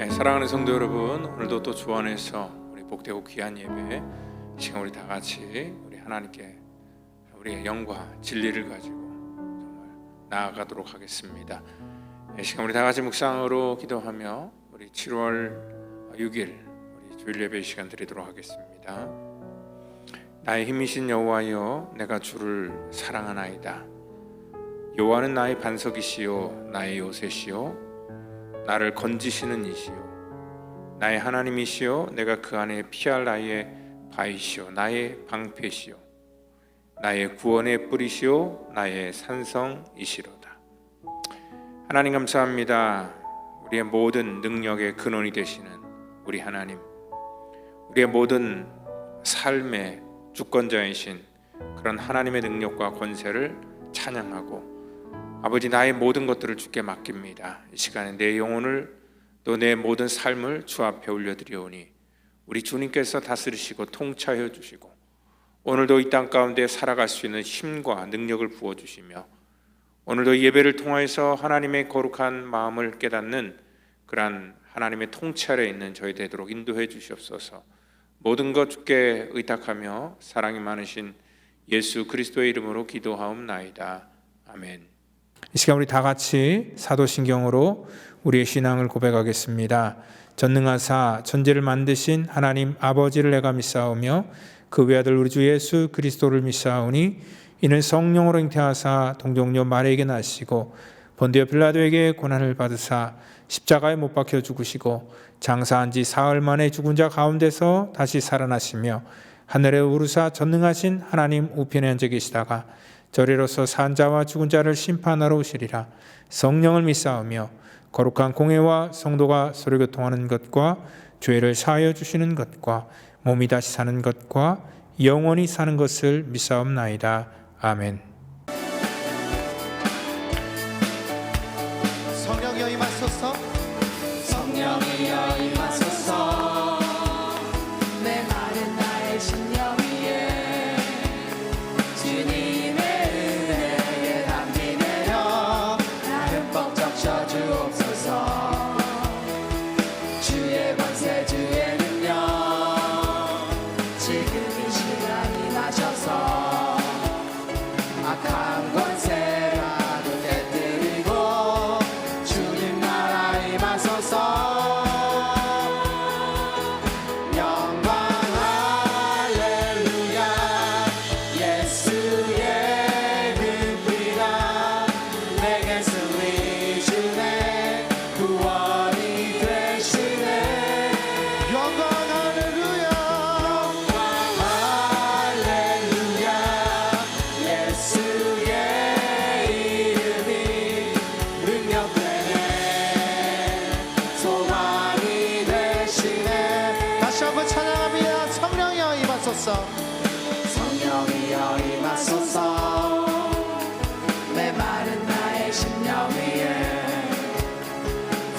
사랑하는 성도 여러분, 오늘도 또 주 안에서 우리 복되고 귀한 예배 시간 우리 다 같이 우리 하나님께 우리의 영과 진리를 가지고 정말 나아가도록 하겠습니다. 이 시간 우리 다 같이 묵상으로 기도하며 우리 7월 6일 우리 주일 예배 시간 드리도록 하겠습니다. 나의 힘이신 여호와여, 내가 주를 사랑하나이다. 여호와는 나의 반석이시요 나의 요새시요 나를 건지시는 이시요 나의 하나님이시요 내가 그 안에 피할 나의 바위시요 나의 방패시요 나의 구원의 뿌리시요 나의 산성이시로다. 하나님 감사합니다. 우리의 모든 능력의 근원이 되시는 우리 하나님, 우리의 모든 삶의 주권자이신 그런 하나님의 능력과 권세를 찬양하고 아버지, 나의 모든 것들을 주께 맡깁니다. 이 시간에 내 영혼을 또 내 모든 삶을 주 앞에 올려드리오니 우리 주님께서 다스리시고 통치하여 주시고 오늘도 이 땅 가운데 살아갈 수 있는 힘과 능력을 부어주시며 오늘도 예배를 통해서 하나님의 거룩한 마음을 깨닫는 그러한 하나님의 통치 아래 있는 저희 되도록 인도해 주시옵소서. 모든 것 주께 의탁하며 사랑이 많으신 예수 그리스도의 이름으로 기도하옵나이다. 아멘. 이 시간 우리 다 같이 사도신경으로 우리의 신앙을 고백하겠습니다. 전능하사 천지를 만드신 하나님 아버지를 내가 믿사오며 그 외아들 우리 주 예수 그리스도를 믿사오니 이는 성령으로 잉태하사 동정녀 마리아에게 나시고 본디오 빌라도에게 고난을 받으사 십자가에 못 박혀 죽으시고 장사한 지 사흘 만에 죽은 자 가운데서 다시 살아나시며 하늘에 오르사 전능하신 하나님 우편에 앉아 계시다가 저리로서 산 자와 죽은 자를 심판하러 오시리라. 성령을 믿사오며 거룩한 공회와 성도가 서로 교통하는 것과 죄를 사하여 주시는 것과 몸이 다시 사는 것과 영원히 사는 것을 믿사옵나이다. 아멘. 성령이여 임하소서. 성령이여 임하소서. 메마른 나의 심령 위에 주님의 은혜에 담비 내려 나를 뻑 적셔 주옵소서. 주의 권세 주의 능력 지금 이 시간 임하셔서 악한 권세가 깨뜨리고 주님 나라 임하소서. 영광 할렐루야. 예수의 그 피가 내게 승리 주네. 구원이 되시네. 영광 할렐루야. 할렐루야. 예수의 이름이 능력되네. 소망이 되시네. 다시 한번 찬양합니다. 성령이여 임하소서. 성령이여 임하소서. 메마른 나의 심령 위에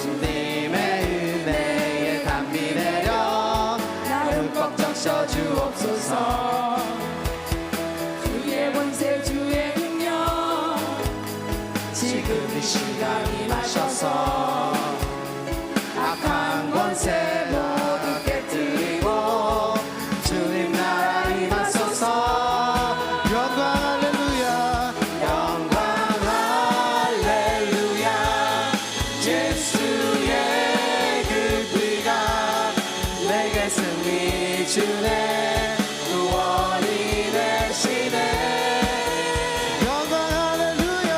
주님의 은혜에 담비 내려 나를 흠뻑 적셔 주옵소서. 주의 권세 주의 능력 지금 이 시간 임하셔서 악한 권세 모두 깨뜨리고 주님 나라 임하소서. 영광 할렐루야. 영광 할렐루야. 예수의 그 피가 내게 승리 주네. 구원이 되시네. 영광 할렐루야.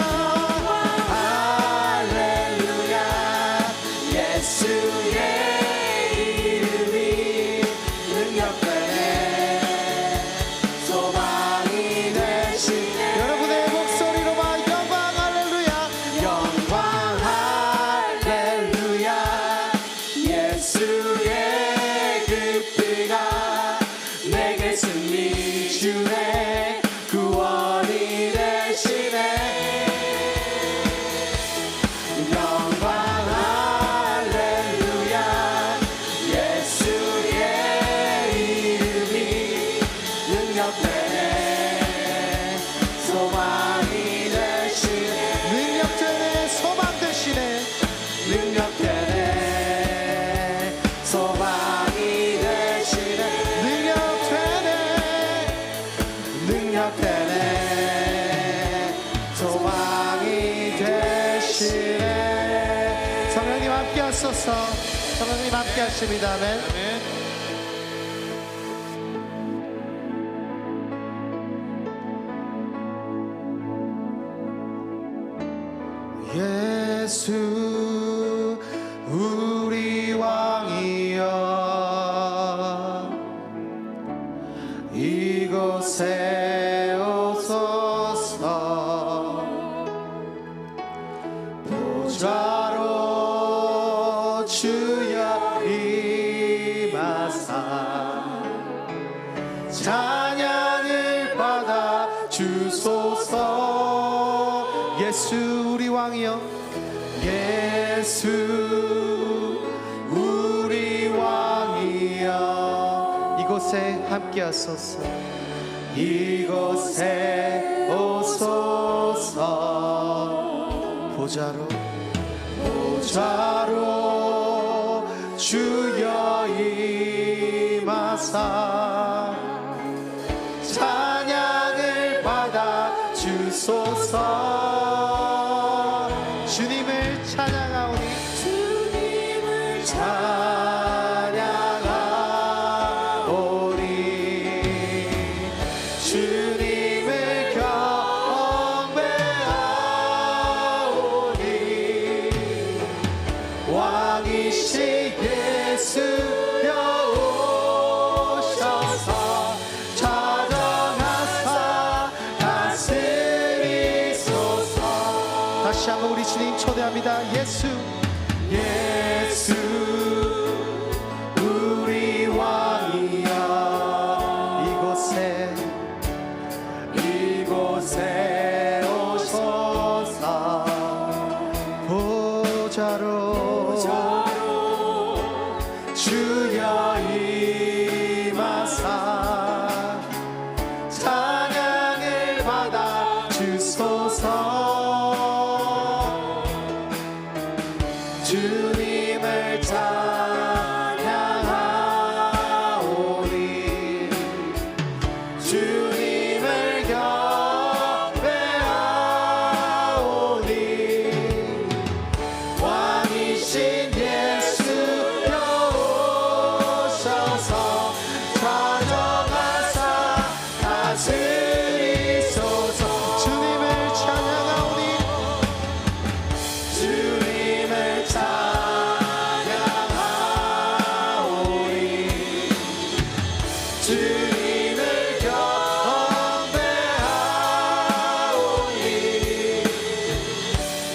할렐루야. 함께 하소서. 성령님 함께 하십니다. 아멘. 예수 우리 왕이여 이곳에 오소서. 보좌로 주여 임하사 찬양을 받아 주소서. 예수 우리 왕이여 예수 우리 왕이여 이곳에 함께 하소서. 이곳에 오소서. 보좌로 주여 임하사 찬양을 받아 주소서. 주님을 찬양하오니 주님을 찬양하오니 주님을 경배하오니 왕이신 예수여 오셔서 찾아가사 다스리소서. 다시 한번 우리 주님 초대합니다. 예수 예수 우리 왕이여 이곳에 오소서. 보좌로 주여 임하사 찬양을 받아 주소서. 주님을 찬양하오니 주님을 경배하오니 왕이신 예수여 오셔서 찾아가사 다스리소서. 주님을 찬양하오니 주님을 찬양하오니 주님을 경배하오니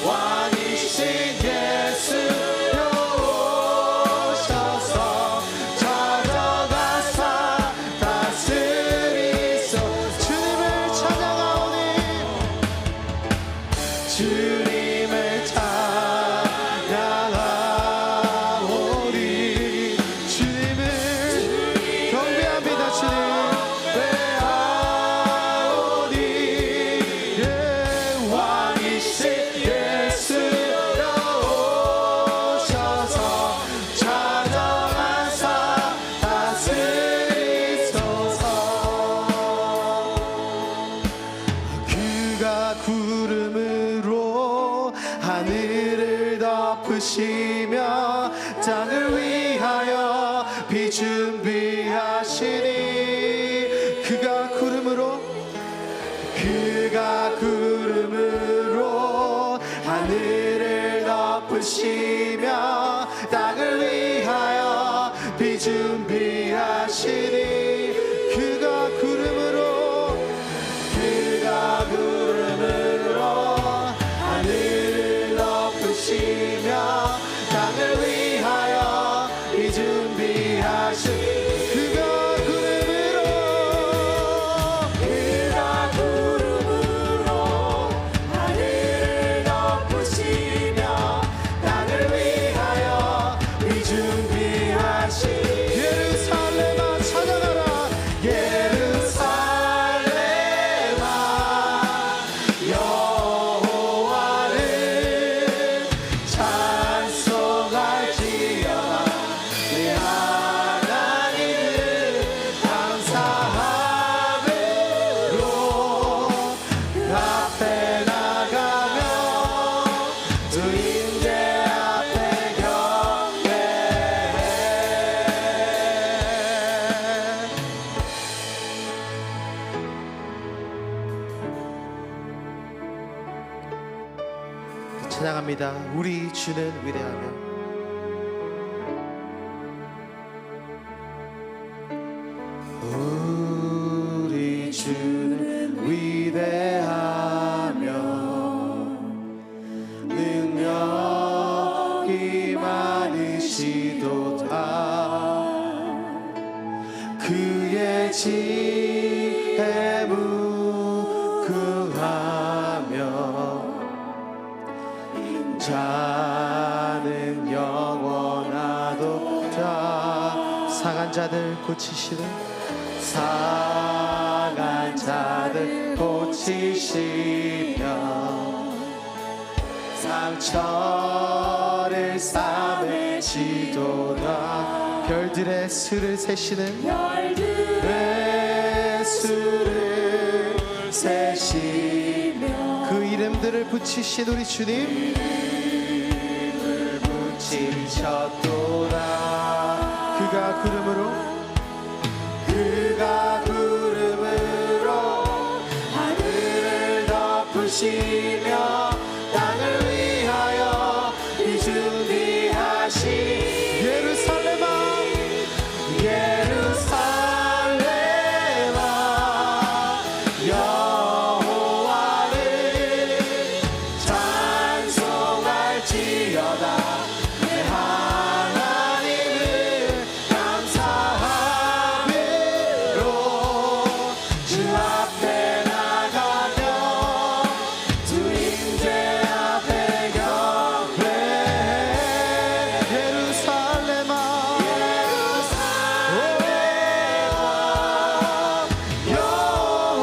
왕이신 예수여 오셔서 찾아가사 다스리소. 주님을 찬양하오니 주님을 찬양하오니 주님을 경배합니다. 주님 배하오니 예, 왕이신 예수여 오셔서 찾아가사 다스리소서. 그가 구름으로 하늘을 덮으시며 땅을 위하여 비 준비하시니 그가 구름으로 하늘을 덮으시며 땅을 위하여 비 준비하시니 그가 구름으로 하늘을 덮으시며 땅을 위하여 비 준비하시니 그가 구름으로 하늘을 덮으시며 땅을 위하여 비 준비하시니 예루살렘아 찬양하라. 예루살렘아 여호와를 찬송할 위대합니다. 우리 주는 위대하며 우리 주는 위대하며 능력이 많으시도다. 그의 지혜 무궁하며 자는 영원하도다. 상한 자들 고치시는 상한 자들 고치시며 상처를 싸매시도다. 별들의 수를 세시는 별들의 수를 세시며 그 이름들을 붙이신 우리 주님 이름을 붙이셨도다. 그가 구름으로 하늘을 덮으시며 땅을 위하여 이 준비하신 예루살렘아 여호와를 찬송할지어다. 내 하나님을 감사함으로 주 앞에 나가며 주 임재 앞에 경배해. 예루살렘아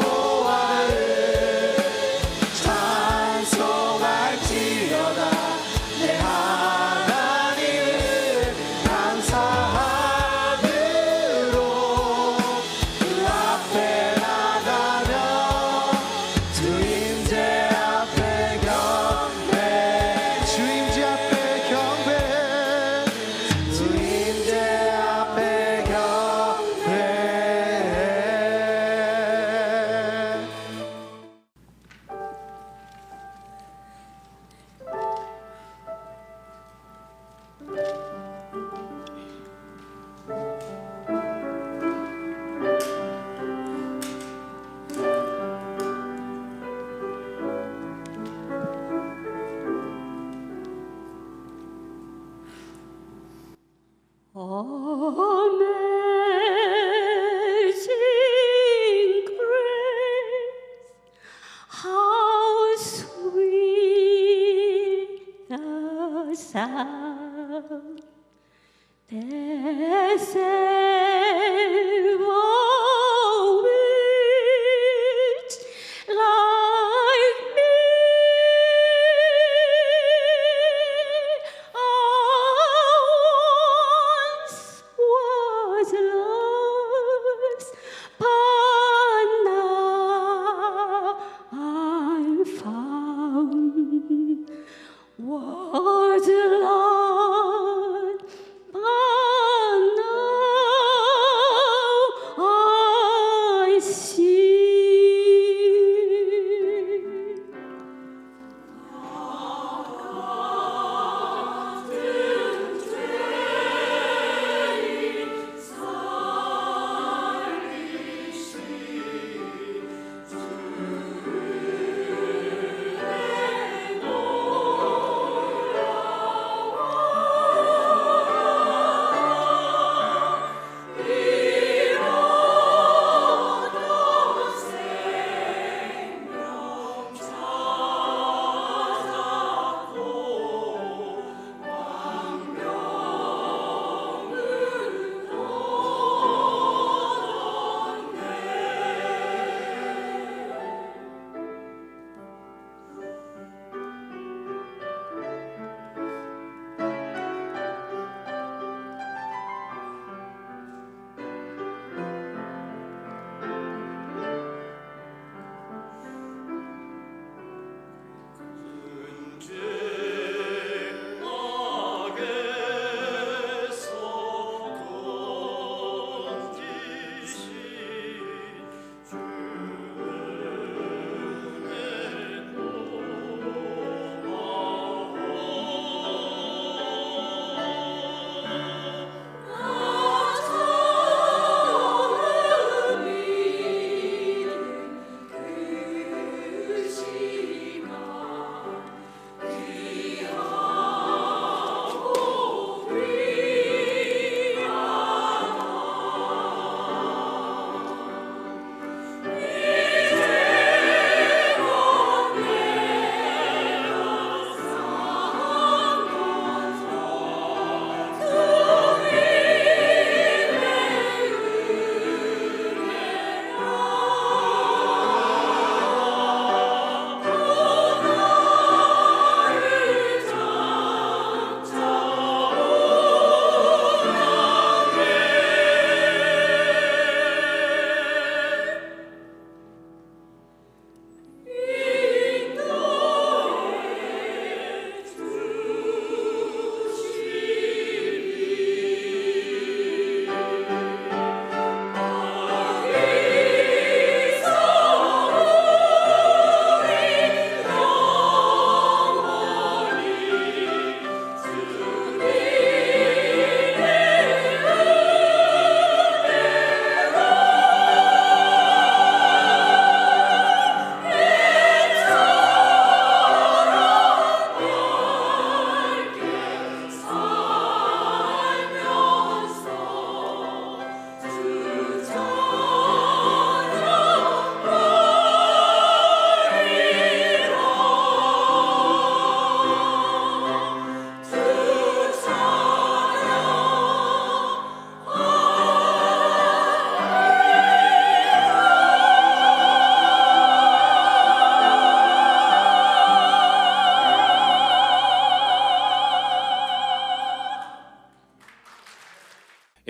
여호와를 찬송할지어다. 내 하나님을 감사함으로 그 앞에 나가며 주 임재 앞에 경배해. 주 임재 앞에 경배해. 주 임재 앞에 경배해. Amazing grace, how sweet the sound that saved a wretch like me. I once was lost, but now I'm found. Was lost, but now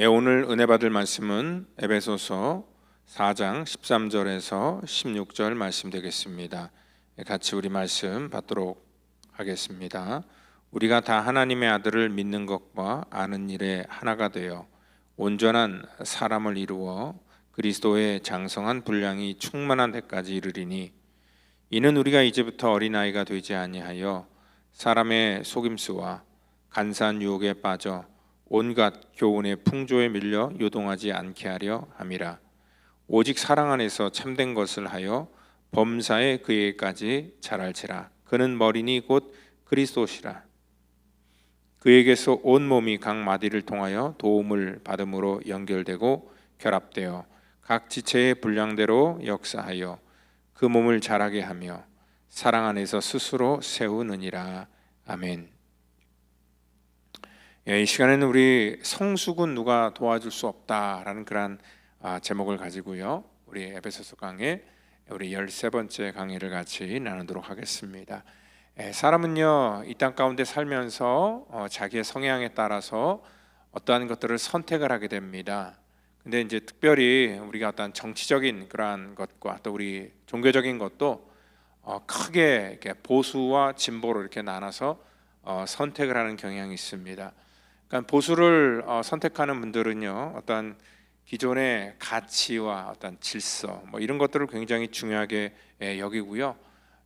오늘 은혜 받을 말씀은 에베소서 4장 13절에서 16절 말씀 되겠습니다. 같이 우리 말씀 받도록 하겠습니다. 우리가 다 하나님의 아들을 믿는 것과 아는 일에 하나가 되어 온전한 사람을 이루어 그리스도의 장성한 분량이 충만한 데까지 이르리니 이는 우리가 이제부터 어린아이가 되지 아니하여 사람의 속임수와 간사한 유혹에 빠져 온갖 교훈의 풍조에 밀려 요동하지 않게 하려 함이라. 오직 사랑 안에서 참된 것을 하여 범사에 그에게까지 자랄지라. 그는 머리니 곧 그리스도시라. 그에게서 온 몸이 각 마디를 통하여 도움을 받음으로 연결되고 결합되어 각 지체의 분량대로 역사하여 그 몸을 자라게 하며 사랑 안에서 스스로 세우느니라. 아멘. 이 시간에는 우리 성숙은 누가 도와줄 수 없다라는 그런 제목을 가지고요, 우리 에베소서 강의 우리 13번째 강의를 같이 나누도록 하겠습니다. 사람은요, 이 땅 가운데 살면서 자기의 성향에 따라서 어떠한 것들을 선택을 하게 됩니다. 근데 이제 특별히 우리가 어떤 정치적인 그러한 것과 또 우리 종교적인 것도 크게 이렇게 보수와 진보로 이렇게 나눠서 선택을 하는 경향이 있습니다. 그러니까 보수를 선택하는 분들은요, 어떤 기존의 가치와 어떤 질서 뭐 이런 것들을 굉장히 중요하게 여기고요,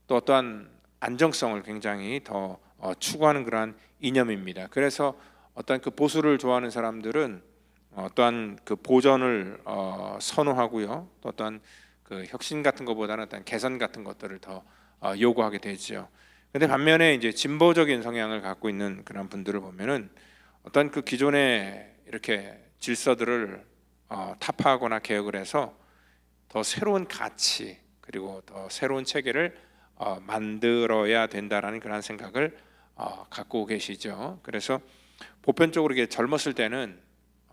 또 어떠한 안정성을 굉장히 더 추구하는 그러한 이념입니다. 그래서 어떤 그 보수를 좋아하는 사람들은 어떠한 그 보전을 선호하고요, 또 어떠한 그 혁신 같은 것보다는 어떤 개선 같은 것들을 더 요구하게 되죠. 근데 반면에 이제 진보적인 성향을 갖고 있는 그런 분들을 보면은 어떤 그 기존의 이렇게 질서들을 타파하거나 개혁을 해서 더 새로운 가치 그리고 더 새로운 체계를 만들어야 된다라는 그런 생각을 갖고 계시죠. 그래서 보편적으로 이게 젊었을 때는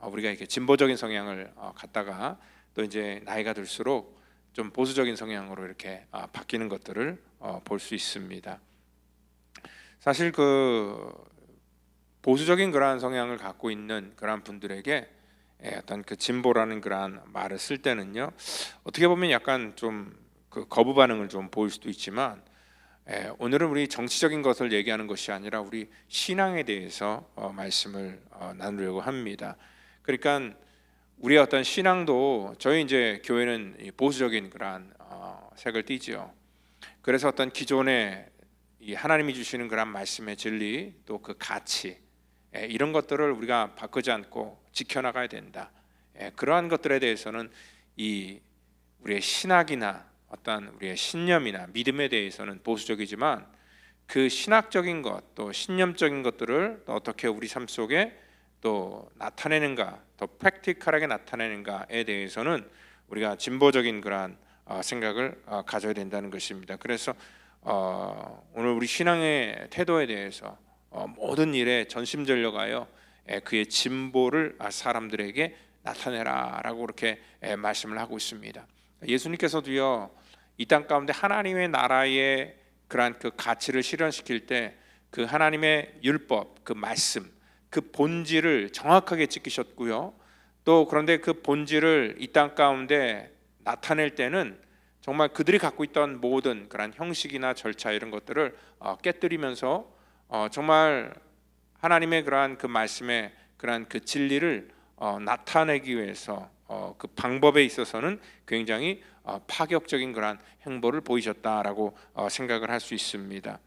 우리가 이렇게 진보적인 성향을 갖다가 또 이제 나이가 들수록 좀 보수적인 성향으로 이렇게 바뀌는 것들을 볼 수 있습니다. 사실 그 보수적인 그러한 성향을 갖고 있는 그러한 분들에게 어떤 그 진보라는 그러한 말을 쓸 때는요, 어떻게 보면 약간 좀 그 거부 반응을 좀 보일 수도 있지만, 오늘은 우리 정치적인 것을 얘기하는 것이 아니라 우리 신앙에 대해서 말씀을 나누려고 합니다. 그러니까 우리의 어떤 신앙도, 저희 이제 교회는 보수적인 그러한 색을 띠죠. 그래서 어떤 기존의 이 하나님이 주시는 그런 말씀의 진리, 또 그 가치, 이런 것들을 우리가 바꾸지 않고 지켜나가야 된다. 그러한 것들에 대해서는 이 우리의 신학이나 어떤 우리의 신념이나 믿음에 대해서는 보수적이지만, 그 신학적인 것, 또 신념적인 것들을 또 어떻게 우리 삶 속에 또 나타내는가, 더 프랙티컬하게 나타내는가에 대해서는 우리가 진보적인 그러한 생각을 가져야 된다는 것입니다. 그래서 오늘 우리 신앙의 태도에 대해서 모든 일에 전심전력하여 그의 진보를 사람들에게 나타내라라고 그렇게 말씀을 하고 있습니다. 예수님께서도요, 이 땅 가운데 하나님의 나라의 그러한 그 가치를 실현시킬 때 그 하나님의 율법, 그 말씀, 그 본질을 정확하게 지키셨고요, 또 그런데 그 본질을 이 땅 가운데 나타낼 때는 정말 그들이 갖고 있던 모든 그런 형식이나 절차 이런 것들을 깨뜨리면서 정말 하나님의 그러한 그 말씀의 그러한 그 진리를 나타내기 위해서 그 방법에 있어서는 굉장히 파격적인 그러한 행보를 보이셨다라고 생각을 할 수 있습니다.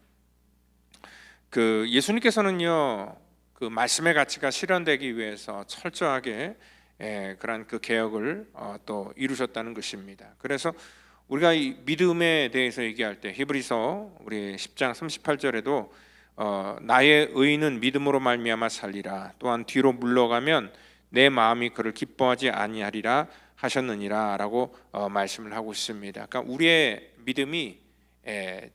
그 예수님께서는요, 그 말씀의 가치가 실현되기 위해서 철저하게 그러한 그 개혁을 또 이루셨다는 것입니다. 그래서 우리가 이 믿음에 대해서 얘기할 때 히브리서 우리 10장 38절에도 나의 의인은 믿음으로 말미암아 살리라, 또한 뒤로 물러가면 내 마음이 그를 기뻐하지 아니하리라 하셨느니라라고 말씀을 하고 있습니다. 그러니까 우리의 믿음이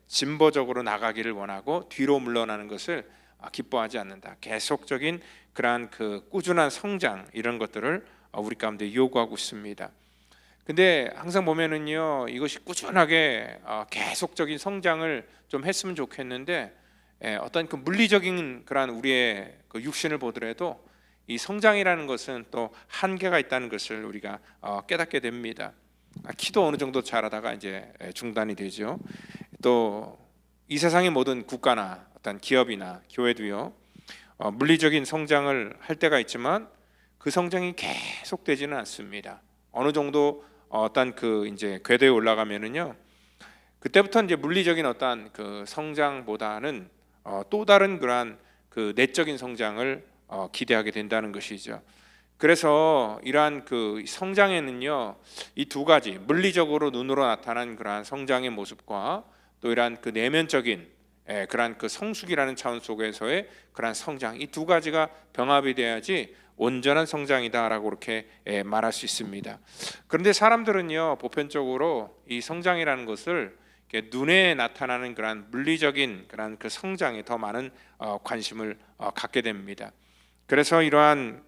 진보적으로 나가기를 원하고 뒤로 물러나는 것을 기뻐하지 않는다. 계속적인 그러한 그 꾸준한 성장, 이런 것들을 우리 가운데 요구하고 있습니다. 근데 항상 보면은요, 이것이 꾸준하게 계속적인 성장을 좀 했으면 좋겠는데, 어떤 그 물리적인 그러한 우리의 그 육신을 보더라도 이 성장이라는 것은 또 한계가 있다는 것을 우리가 깨닫게 됩니다. 키도 어느 정도 자라다가 이제 중단이 되죠. 또 이 세상의 모든 국가나 어떤 기업이나 교회도요, 물리적인 성장을 할 때가 있지만 그 성장이 계속되지는 않습니다. 어느 정도 어떤 그 이제 궤도에 올라가면은요, 그때부터 이제 물리적인 어떤 그 성장보다는 또 다른 그러한 그 내적인 성장을 기대하게 된다는 것이죠. 그래서 이러한 그 성장에는요, 이 두 가지, 물리적으로 눈으로 나타난 그러한 성장의 모습과 또 이러한 그 내면적인 그러한 그 성숙이라는 차원 속에서의 그러한 성장, 이 두 가지가 병합이 돼야지 온전한 성장이다라고 이렇게 말할 수 있습니다. 그런데 사람들은요, 보편적으로 이 성장이라는 것을 눈에 나타나는 그러한 물리적인 그러한 그 성장에 더 많은 관심을 갖게 됩니다. 그래서 이러한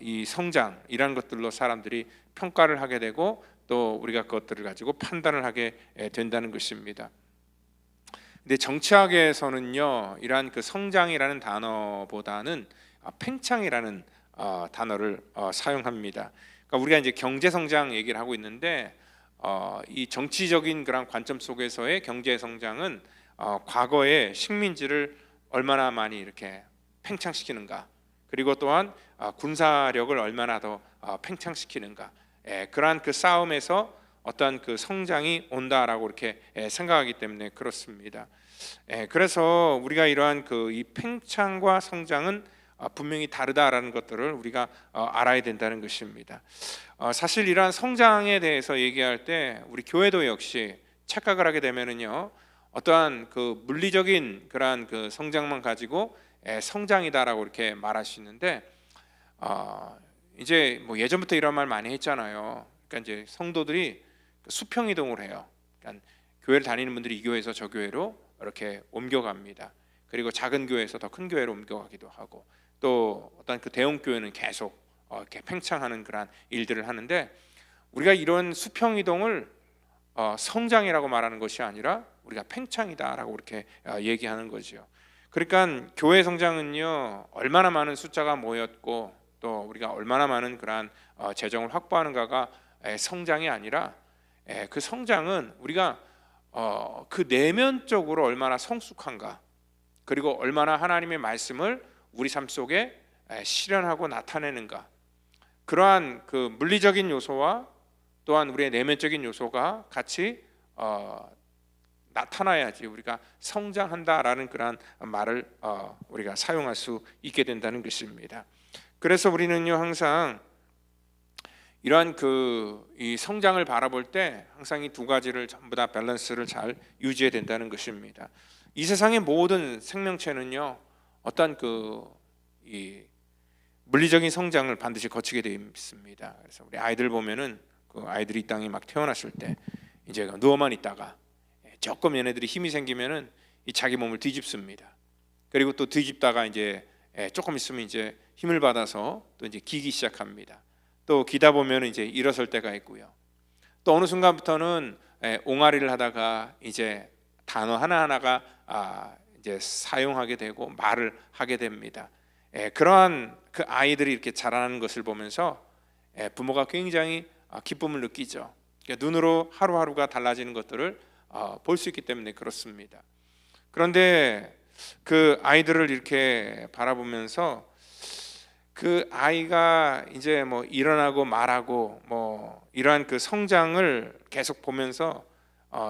이 성장이라는 것들로 사람들이 평가를 하게 되고 또 우리가 그것들을 가지고 판단을 하게 된다는 것입니다. 근데 정치학에서는요, 이러한 그 성장이라는 단어보다는 팽창이라는 단어를 사용합니다. 그러니까 우리가 이제 경제 성장 얘기를 하고 있는데 이 정치적인 그런 관점 속에서의 경제 성장은 과거의 식민지를 얼마나 많이 이렇게 팽창시키는가, 그리고 또한 군사력을 얼마나 더 팽창시키는가, 그러한 그 싸움에서 어떤 그 성장이 온다라고 이렇게 생각하기 때문에 그렇습니다. 그래서 우리가 이러한 그 이 팽창과 성장은 분명히 다르다라는 것들을 우리가 알아야 된다는 것입니다. 사실 이러한 성장에 대해서 얘기할 때 우리 교회도 역시 착각을 하게 되면은요, 어떠한 그 물리적인 그러한 그 성장만 가지고 성장이다라고 이렇게 말할 수 있는데, 이제 뭐 예전부터 이런 말 많이 했잖아요. 그러니까 이제 성도들이 수평 이동을 해요. 그러니까 교회를 다니는 분들이 이 교회에서 저 교회로 이렇게 옮겨갑니다. 그리고 작은 교회에서 더 큰 교회로 옮겨가기도 하고, 또 어떤 그 대형 교회는 계속 이렇게 팽창하는 그런 일들을 하는데, 우리가 이런 수평 이동을 성장이라고 말하는 것이 아니라 우리가 팽창이다라고 이렇게 얘기하는 거죠. 그러니까 교회 성장은요, 얼마나 많은 숫자가 모였고 또 우리가 얼마나 많은 그러한 재정을 확보하는가가 성장이 아니라, 그 성장은 우리가 그 내면적으로 얼마나 성숙한가, 그리고 얼마나 하나님의 말씀을 우리 삶 속에 실현하고 나타내는가, 그러한 그 물리적인 요소와 또한 우리의 내면적인 요소가 같이 나타나야지 우리가 성장한다라는 그러한 말을 우리가 사용할 수 있게 된다는 것입니다. 그래서 우리는요, 항상 이러한 이 성장을 바라볼 때 항상 이 두 가지를 전부 다 밸런스를 잘 유지해야 된다는 것입니다. 이 세상의 모든 생명체는요, 어떤 이 물리적인 성장을 반드시 거치게 되어 있습니다. 그래서 우리 아이들 보면은 그 아이들이 이 땅에 막 태어났을 때 이제 누워만 있다가 조금 얘네들이 힘이 생기면은 이 자기 몸을 뒤집습니다. 그리고 또 뒤집다가 이제 조금 있으면 이제 힘을 받아서 또 이제 기기 시작합니다. 또 기다 보면 이제 일어설 때가 있고요. 또 어느 순간부터는 옹알이를 하다가 이제 단어 하나하나가 이제 사용하게 되고 말을 하게 됩니다. 그러한 그 아이들이 이렇게 자라나는 것을 보면서 부모가 굉장히 기쁨을 느끼죠. 그러니까 눈으로 하루하루가 달라지는 것들을 볼 수 있기 때문에 그렇습니다. 그런데 그 아이들을 이렇게 바라보면서 그 아이가 이제 뭐 일어나고 말하고 뭐 이러한 그 성장을 계속 보면서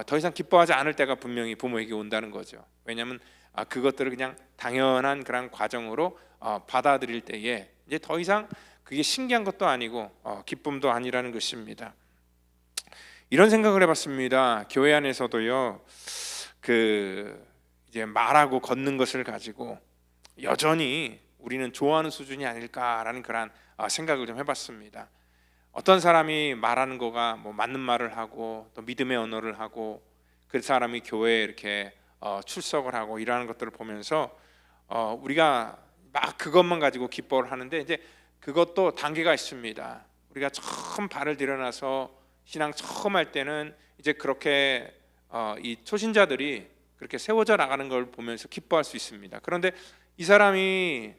더 이상 기뻐하지 않을 때가 분명히 부모에게 온다는 거죠. 왜냐하면 그것들을 그냥 당연한 그런 과정으로 받아들일 때에 이제 더 이상 그게 신기한 것도 아니고 기쁨도 아니라는 것입니다. 이런 생각을 해봤습니다. 교회 안에서도요, 그 이제 말하고 걷는 것을 가지고 여전히 우리는 좋아하는 수준이 아닐까라는 그런 생각을 좀 해봤습니다. 어떤 사람이 말하는 거가 뭐 맞는 말을 하고 또 믿음의 언어를 하고 그 사람이 교회에 이렇게 출석을 하고 일하는 것들을 보면서 우리가 막 그것만 가지고 기뻐를 하는데, 이제 그것도 단계가 있습니다. 우리가 처음 발을 들여놔서 신앙 처음 할 때는 이제 그렇게 이 초신자들이 그렇게 세워져 나가는 걸 보면서 기뻐할 수 있습니다. 그런데 이 사람이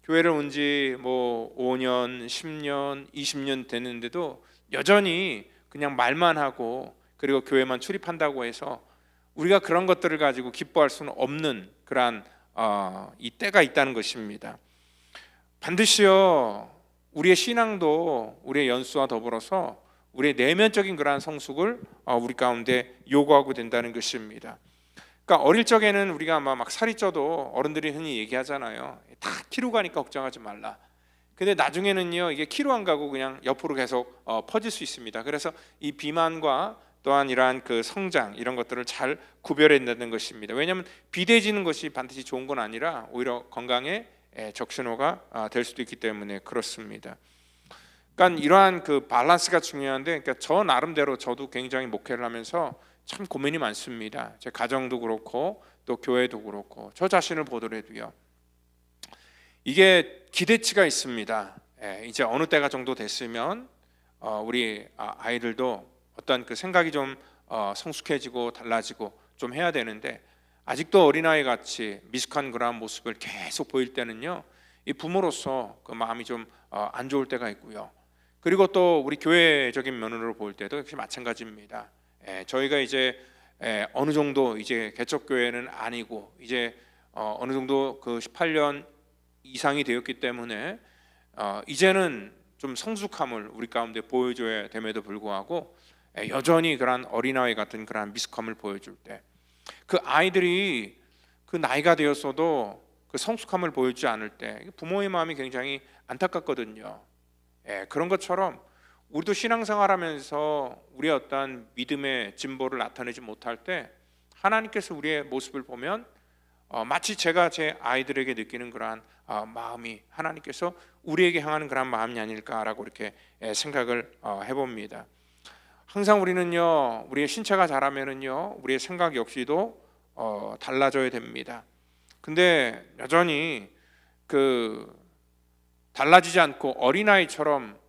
교회를 온 지 뭐 5년, 10년, 20년 됐는데도 여전히 그냥 말만 하고 그리고 교회만 출입한다고 해서 우리가 그런 것들을 가지고 기뻐할 수는 없는 그러한 이 때가 있다는 것입니다. 반드시요 우리의 신앙도 우리의 연수와 더불어서 우리의 내면적인 그러한 성숙을 우리 가운데 요구하고 된다는 것입니다. 그러니까 어릴 적에는 우리가 아마 막 살이 쪄도 어른들이 흔히 얘기하잖아요. 다 키로 가니까 걱정하지 말라. 근데 나중에는요 이게 키로 안 가고 그냥 옆으로 계속 퍼질 수 있습니다. 그래서 이 비만과 또한 이러한 그 성장 이런 것들을 잘 구별해낸다는 것입니다. 왜냐하면 비대해지는 것이 반드시 좋은 건 아니라 오히려 건강에 적신호가 될 수도 있기 때문에 그렇습니다. 그러니까 이러한 그 밸런스가 중요한데, 그러니까 저 나름대로 저도 굉장히 목회를 하면서 참 고민이 많습니다. 제 가정도 그렇고 또 교회도 그렇고 저 자신을 보더라도요. 이게 기대치가 있습니다. 이제 어느 때가 정도 됐으면 우리 아이들도 어떤 그 생각이 좀 성숙해지고 달라지고 좀 해야 되는데 아직도 어린아이 같이 미숙한 그러한 모습을 계속 보일 때는요 이 부모로서 그 마음이 좀 안 좋을 때가 있고요. 그리고 또 우리 교회적인 면으로 볼 때도 역시 마찬가지입니다. 저희가 이제 어느 정도 이제 개척교회는 아니고 이제 어느 정도 그 18년 이상이 되었기 때문에 이제는 좀 성숙함을 우리 가운데 보여줘야 됨에도 불구하고 여전히 그런 어린아이 같은 그런 미숙함을 보여줄 때 그 아이들이 그 나이가 되었어도 그 성숙함을 보여주지 않을 때 부모의 마음이 굉장히 안타깝거든요. 그런 것처럼 우리도 신앙생활하면서 우리의 어떤 믿음의 진보를 나타내지 못할 때 하나님께서 우리의 모습을 보면 마치 제가 제 아이들에게 느끼는 그러한 마음이 하나님께서 우리에게 향하는 그런 마음이 아닐까라고 이렇게 생각을 해봅니다. 항상 우리는요 우리의 신체가 자라면은요 우리의 생각 역시도 달라져야 됩니다. 근데 여전히 그 달라지지 않고 어린아이처럼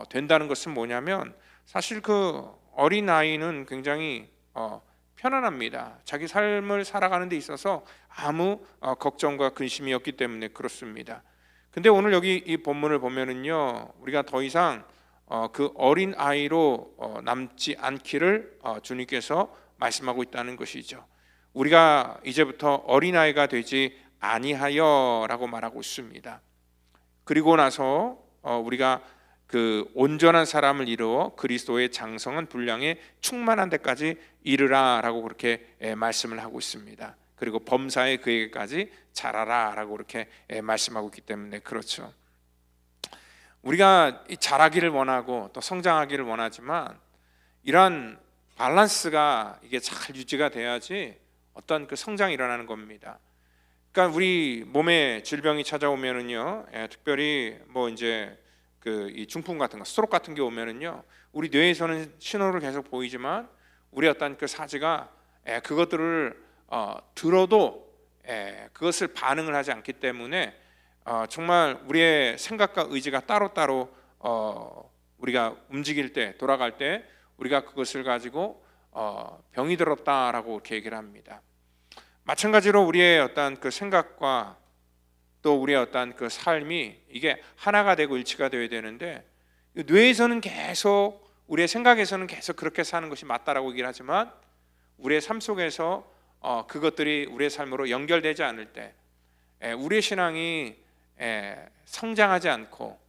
된다는 것은 뭐냐면 사실 그 어린아이는 굉장히 편안합니다. 자기 삶을 살아가는 데 있어서 아무 걱정과 근심이 없기 때문에 그렇습니다. 근데 오늘 여기 이 본문을 보면은요 우리가 더 이상 그 어린 아이로 남지 않기를 주님께서 말씀하고 있다는 것이죠. 우리가 이제부터 어린 아이가 되지 아니하여라고 말하고 있습니다. 그리고 나서 우리가 그 온전한 사람을 이루어 그리스도의 장성한 분량에 충만한 데까지 이르라라고 그렇게 말씀을 하고 있습니다. 그리고 범사에 그에게까지 자라라라고 그렇게 말씀하고 있기 때문에 그렇죠. 우리가 자라기를 원하고 또 성장하기를 원하지만 이러한 밸런스가 이게 잘 유지가 돼야지 어떤 그 성장이 일어나는 겁니다. 그러니까 우리 몸에 질병이 찾아오면은요, 특별히 뭐 이제 그 이 중풍 같은 거, 스트로크 같은 게 오면은요, 우리 뇌에서는 신호를 계속 보이지만 우리 어떤 그 사지가 그것들을 들어도 그것을 반응을 하지 않기 때문에 정말 우리의 생각과 의지가 따로따로 우리가 움직일 때 돌아갈 때 우리가 그것을 가지고 병이 들었다라고 이렇게 얘기를 합니다. 마찬가지로 우리의 어떤 그 생각과 또 우리의 어떤 그 삶이 이게 하나가 되고 일치가 되어야 되는데 뇌에서는 계속 우리의 생각에서는 계속 그렇게 사는 것이 맞다라고 얘기를 하지만 우리의 삶 속에서 그것들이 우리의 삶으로 연결되지 않을 때 우리의 신앙이 성장하지 않고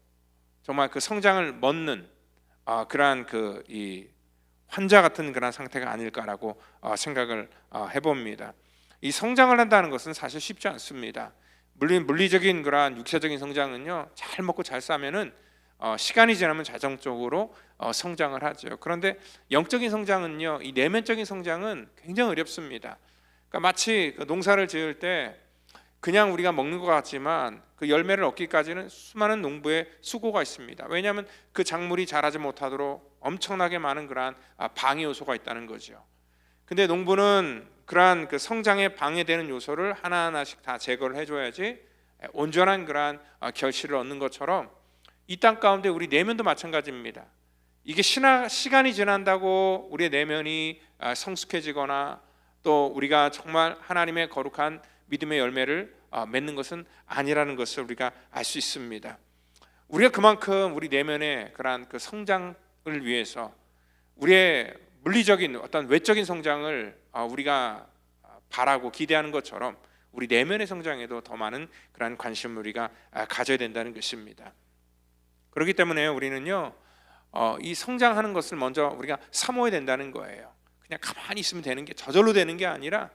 정말 그 성장을 멎는 그러한 그 이 환자 같은 그런 상태가 아닐까라고 생각을 해봅니다. 이 성장을 한다는 것은 사실 쉽지 않습니다. 물리적인 그러한 육체적인 성장은요 잘 먹고 잘 싸면은 시간이 지나면 자동적으로 성장을 하죠. 그런데 영적인 성장은요 이 내면적인 성장은 굉장히 어렵습니다. 그러니까 마치 그 농사를 지을 때 그냥 우리가 먹는 것 같지만 그 열매를 얻기까지는 수많은 농부의 수고가 있습니다. 왜냐하면 그 작물이 자라지 못하도록 엄청나게 많은 그러한 방해 요소가 있다는 거죠. 근데 농부는 그러한 그 성장에 방해되는 요소를 하나하나씩 다 제거를 해줘야지 온전한 그러한 결실을 얻는 것처럼 이 땅 가운데 우리 내면도 마찬가지입니다. 이게 시간이 지난다고 우리의 내면이 성숙해지거나 또 우리가 정말 하나님의 거룩한 믿음의 열매를 맺는 것은 아니라는 것을 우리가 알 수 있습니다. 우리가 그만큼 우리 내면의 그러한 그 성장을 위해서 우리의 물리적인 어떤 외적인 성장을 우리가 바라고 기대하는 것처럼 우리 내면의 성장에도 더 많은 그러한 관심을 우리가 가져야 된다는 것입니다. 그렇기 때문에 우리는요 이 성장하는 것을 먼저 우리가 사모해야 된다는 거예요. 그냥 가만히 있으면 되는 게 저절로 되는 게 아니라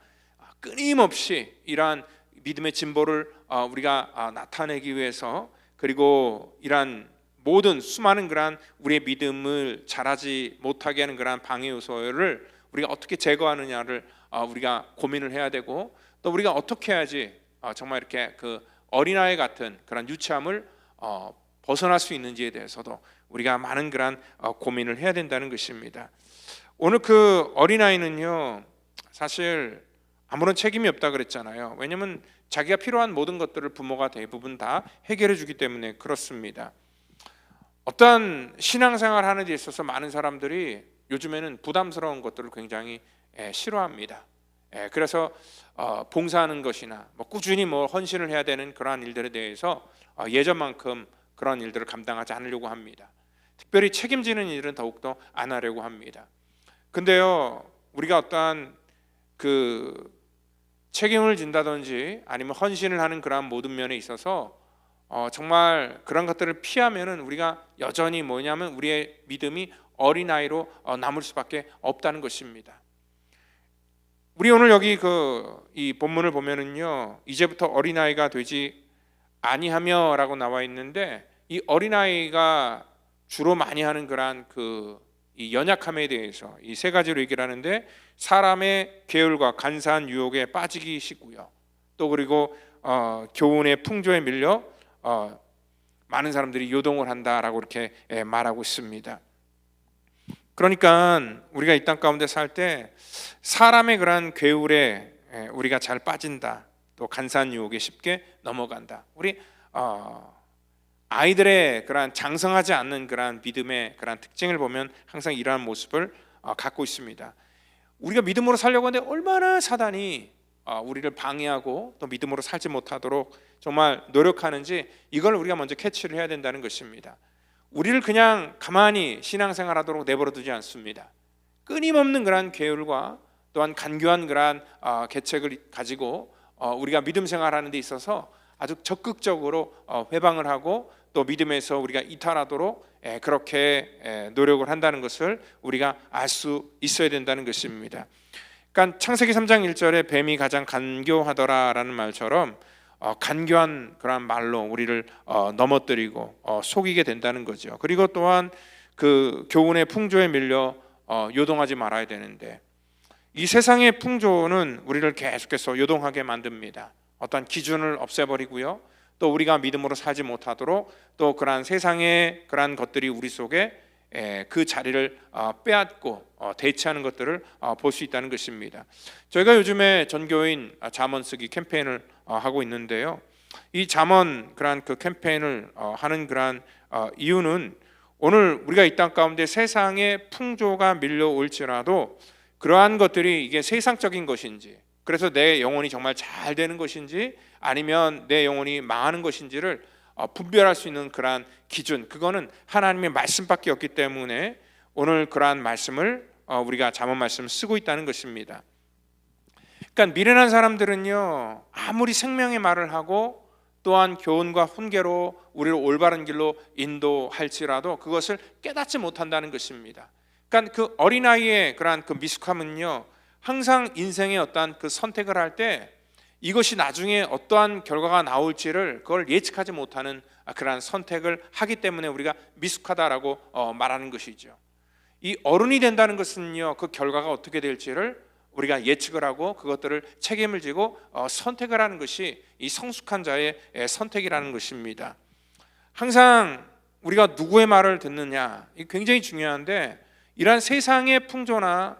끊임없이 이러한 믿음의 진보를 우리가 나타내기 위해서, 그리고 이러한 모든 수많은 그러한 우리의 믿음을 자라지 못하게 하는 그러한 방해 요소를 우리가 어떻게 제거하느냐를 우리가 고민을 해야 되고, 또 우리가 어떻게 해야지 정말 이렇게 그 어린아이 같은 그런 유치함을 벗어날 수 있는지에 대해서도 우리가 많은 그런 고민을 해야 된다는 것입니다. 오늘 그 어린아이는요 사실 아무런 책임이 없다 그랬잖아요. 왜냐하면 자기가 필요한 모든 것들을 부모가 대부분 다 해결해 주기 때문에 그렇습니다. 어떤 신앙생활 하는 데 있어서 많은 사람들이 요즘에는 부담스러운 것들을 굉장히 싫어합니다. 그래서 봉사하는 것이나 꾸준히 헌신을 해야 되는 그러한 일들에 대해서 예전만큼 그런 일들을 감당하지 않으려고 합니다. 특별히 책임지는 일은 더욱더 안 하려고 합니다. 근데요 우리가 어떠한 그 책임을 진다든지 아니면 헌신을 하는 그러한 모든 면에 있어서 정말 그런 것들을 피하면은 우리가 여전히 뭐냐면 우리의 믿음이 어린아이로 남을 수밖에 없다는 것입니다. 우리 오늘 여기 이 본문을 보면은요 이제부터 어린아이가 되지 아니하며라고 나와 있는데, 이 어린아이가 주로 많이 하는 그러한 이 연약함에 대해서 이 세 가지로 얘기를 하는데, 사람의 계율과 간사한 유혹에 빠지기 쉽고요, 또 그리고 교훈의 풍조에 밀려 많은 사람들이 요동을 한다라고 이렇게 말하고 있습니다. 그러니까 우리가 이 땅 가운데 살 때 사람의 그러한 괴울에 우리가 잘 빠진다, 또 간사한 유혹에 쉽게 넘어간다. 우리 아이들의 그러한 장성하지 않는 그러한 믿음의 그러한 특징을 보면 항상 이러한 모습을 갖고 있습니다. 우리가 믿음으로 살려고 하는데 얼마나 사단이 우리를 방해하고 또 믿음으로 살지 못하도록 정말 노력하는지, 이걸 우리가 먼저 캐치를 해야 된다는 것입니다. 우리를 그냥 가만히 신앙생활하도록 내버려 두지 않습니다. 끊임없는 그러한 계율과 또한 간교한 그러한 계책을 가지고 우리가 믿음 생활하는 데 있어서 아주 적극적으로 회방을 하고 또 믿음에서 우리가 이탈하도록 그렇게 노력을 한다는 것을 우리가 알 수 있어야 된다는 것입니다. 그러니까 창세기 3장 1절에 뱀이 가장 간교하더라라는 말처럼 간교한 그런 말로 우리를 넘어뜨리고 속이게 된다는 거죠. 그리고 또한 그 교훈의 풍조에 밀려 요동하지 말아야 되는데, 이 세상의 풍조는 우리를 계속해서 요동하게 만듭니다. 어떤 기준을 없애버리고요, 또 우리가 믿음으로 살지 못하도록 또 그러한 세상의 그러한 것들이 우리 속에 그 자리를 빼앗고 대체하는 것들을 볼 수 있다는 것입니다. 저희가 요즘에 전교인 잠언 쓰기 캠페인을 하고 있는데요, 이 잠언 그러한 그 캠페인을 하는 그러한 이유는 오늘 우리가 이 땅 가운데 세상의 풍조가 밀려올지라도 그러한 것들이 이게 세상적인 것인지, 그래서 내 영혼이 정말 잘 되는 것인지 아니면 내 영혼이 망하는 것인지를 분별할 수 있는 그러한 기준, 그거는 하나님의 말씀밖에 없기 때문에 오늘 그러한 말씀을 우리가 잠언 말씀을 쓰고 있다는 것입니다. 그러니까 미련한 사람들은요 아무리 생명의 말을 하고 또한 교훈과 훈계로 우리를 올바른 길로 인도할지라도 그것을 깨닫지 못한다는 것입니다. 그러니까 그 어린아이의 그러한 그 미숙함은요 항상 인생의 어떠한 그 선택을 할 때 이것이 나중에 어떠한 결과가 나올지를 그걸 예측하지 못하는 그러한 선택을 하기 때문에 우리가 미숙하다라고 말하는 것이죠. 이 어른이 된다는 것은요 그 결과가 어떻게 될지를 우리가 예측을 하고 그것들을 책임을 지고 선택을 하는 것이 이 성숙한 자의 선택이라는 것입니다. 항상 우리가 누구의 말을 듣느냐, 이 굉장히 중요한데, 이러한 세상의 풍조나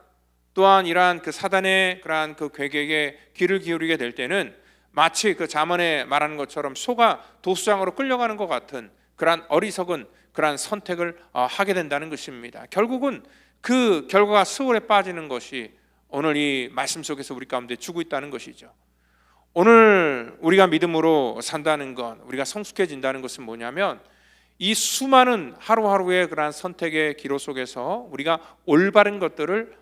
또한 이러한 그 사단의 그러한 그 괴계에 귀를 기울이게 될 때는 마치 그 잠언에 말하는 것처럼 소가 도수장으로 끌려가는 것 같은 그러한 어리석은 그러한 선택을 하게 된다는 것입니다. 결국은 그 결과가 스올에 빠지는 것이 오늘 이 말씀 속에서 우리 가운데 주고 있다는 것이죠. 오늘 우리가 믿음으로 산다는 것, 우리가 성숙해진다는 것은 뭐냐면 이 수많은 하루하루의 그러한 선택의 기로 속에서 우리가 올바른 것들을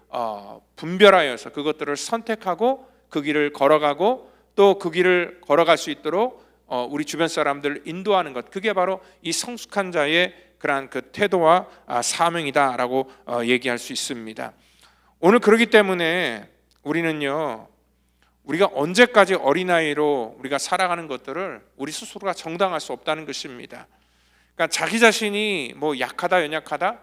분별하여서 그것들을 선택하고 그 길을 걸어가고 또 그 길을 걸어갈 수 있도록 우리 주변 사람들을 인도하는 것, 그게 바로 이 성숙한 자의 그러한 그 태도와 사명이다라고 얘기할 수 있습니다. 오늘 그렇기 때문에 우리는요, 우리가 언제까지 어린아이로 우리가 살아가는 것들을 우리 스스로가 정당할 수 없다는 것입니다. 그러니까 자기 자신이 뭐 약하다 연약하다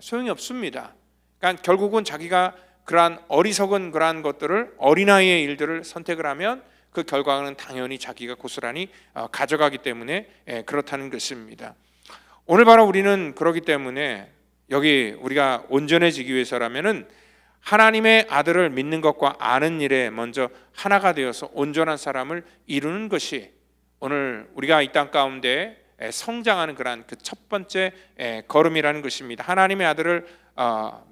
소용이 없습니다. 그러니까 결국은 자기가 그러한 어리석은 그러한 것들을 어린아이의 일들을 선택을 하면 그 결과는 당연히 자기가 고스란히 가져가기 때문에 그렇다는 것입니다. 오늘 바로 우리는 그렇기 때문에 여기 우리가 온전해지기 위해서라면은 하나님의 아들을 믿는 것과 아는 일에 먼저 하나가 되어서 온전한 사람을 이루는 것이 오늘 우리가 이 땅 가운데 성장하는 그러한 그 첫 번째 걸음이라는 것입니다. 하나님의 아들을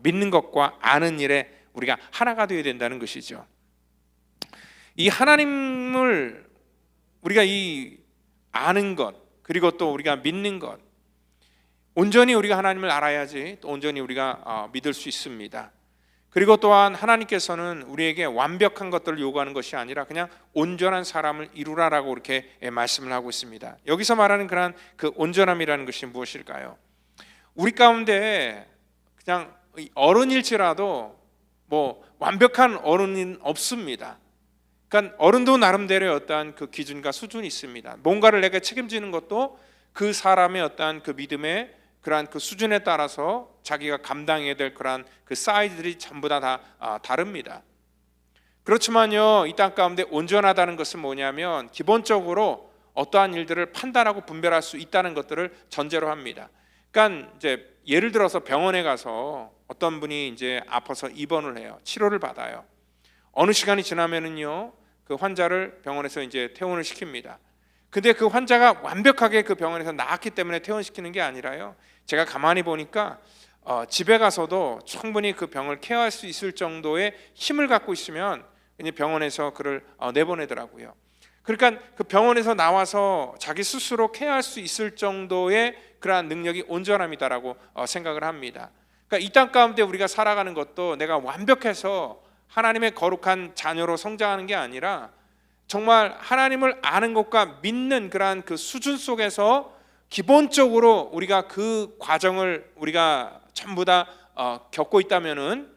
믿는 것과 아는 일에 우리가 하나가 되어야 된다는 것이죠. 이 하나님을 우리가 이 아는 것, 그리고 또 우리가 믿는 것, 온전히 우리가 하나님을 알아야지 또 온전히 우리가 믿을 수 있습니다. 그리고 또한 하나님께서는 우리에게 완벽한 것들을 요구하는 것이 아니라 그냥 온전한 사람을 이루라라고 이렇게 말씀을 하고 있습니다. 여기서 말하는 그런 그 온전함이라는 것이 무엇일까요? 우리 가운데 그냥 어른일지라도 뭐 완벽한 어른은 없습니다. 그러니까 어른도 나름대로의 어떠한 그 기준과 수준이 있습니다. 뭔가를 내가 책임지는 것도 그 사람의 어떠한 그 믿음의 그러한 그 수준에 따라서 자기가 감당해야 될 그러한 그 사이즈들이 전부 다 다릅니다. 그렇지만요, 이 땅 가운데 온전하다는 것은 뭐냐면 기본적으로 어떠한 일들을 판단하고 분별할 수 있다는 것들을 전제로 합니다. 그러니까 이제 예를 들어서 병원에 가서 어떤 분이 이제 아파서 입원을 해요. 치료를 받아요. 어느 시간이 지나면은요, 그 환자를 병원에서 이제 퇴원을 시킵니다. 근데 그 환자가 완벽하게 그 병원에서 나았기 때문에 퇴원시키는 게 아니라요, 제가 가만히 보니까 집에 가서도 충분히 그 병을 케어할 수 있을 정도의 힘을 갖고 있으면 이제 병원에서 그를 내보내더라고요. 그러니까 그 병원에서 나와서 자기 스스로 케어할 수 있을 정도의 그러한 능력이 온전함이다라고 생각을 합니다. 그러니까 이 땅 가운데 우리가 살아가는 것도 내가 완벽해서 하나님의 거룩한 자녀로 성장하는 게 아니라 정말 하나님을 아는 것과 믿는 그러한 그 수준 속에서 기본적으로 우리가 그 과정을 우리가 전부 다 겪고 있다면은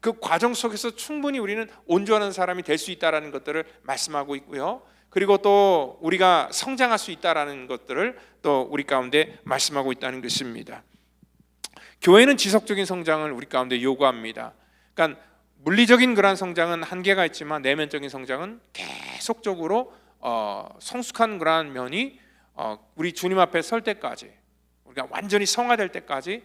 그 과정 속에서 충분히 우리는 온전한 사람이 될 수 있다라는 것들을 말씀하고 있고요. 그리고 또 우리가 성장할 수 있다라는 것들을 또 우리 가운데 말씀하고 있다는 것입니다. 교회는 지속적인 성장을 우리 가운데 요구합니다. 그러니까 물리적인 그런 성장은 한계가 있지만 내면적인 성장은 계속적으로 성숙한 그러한 면이 우리 주님 앞에 설 때까지, 우리가 완전히 성화될 때까지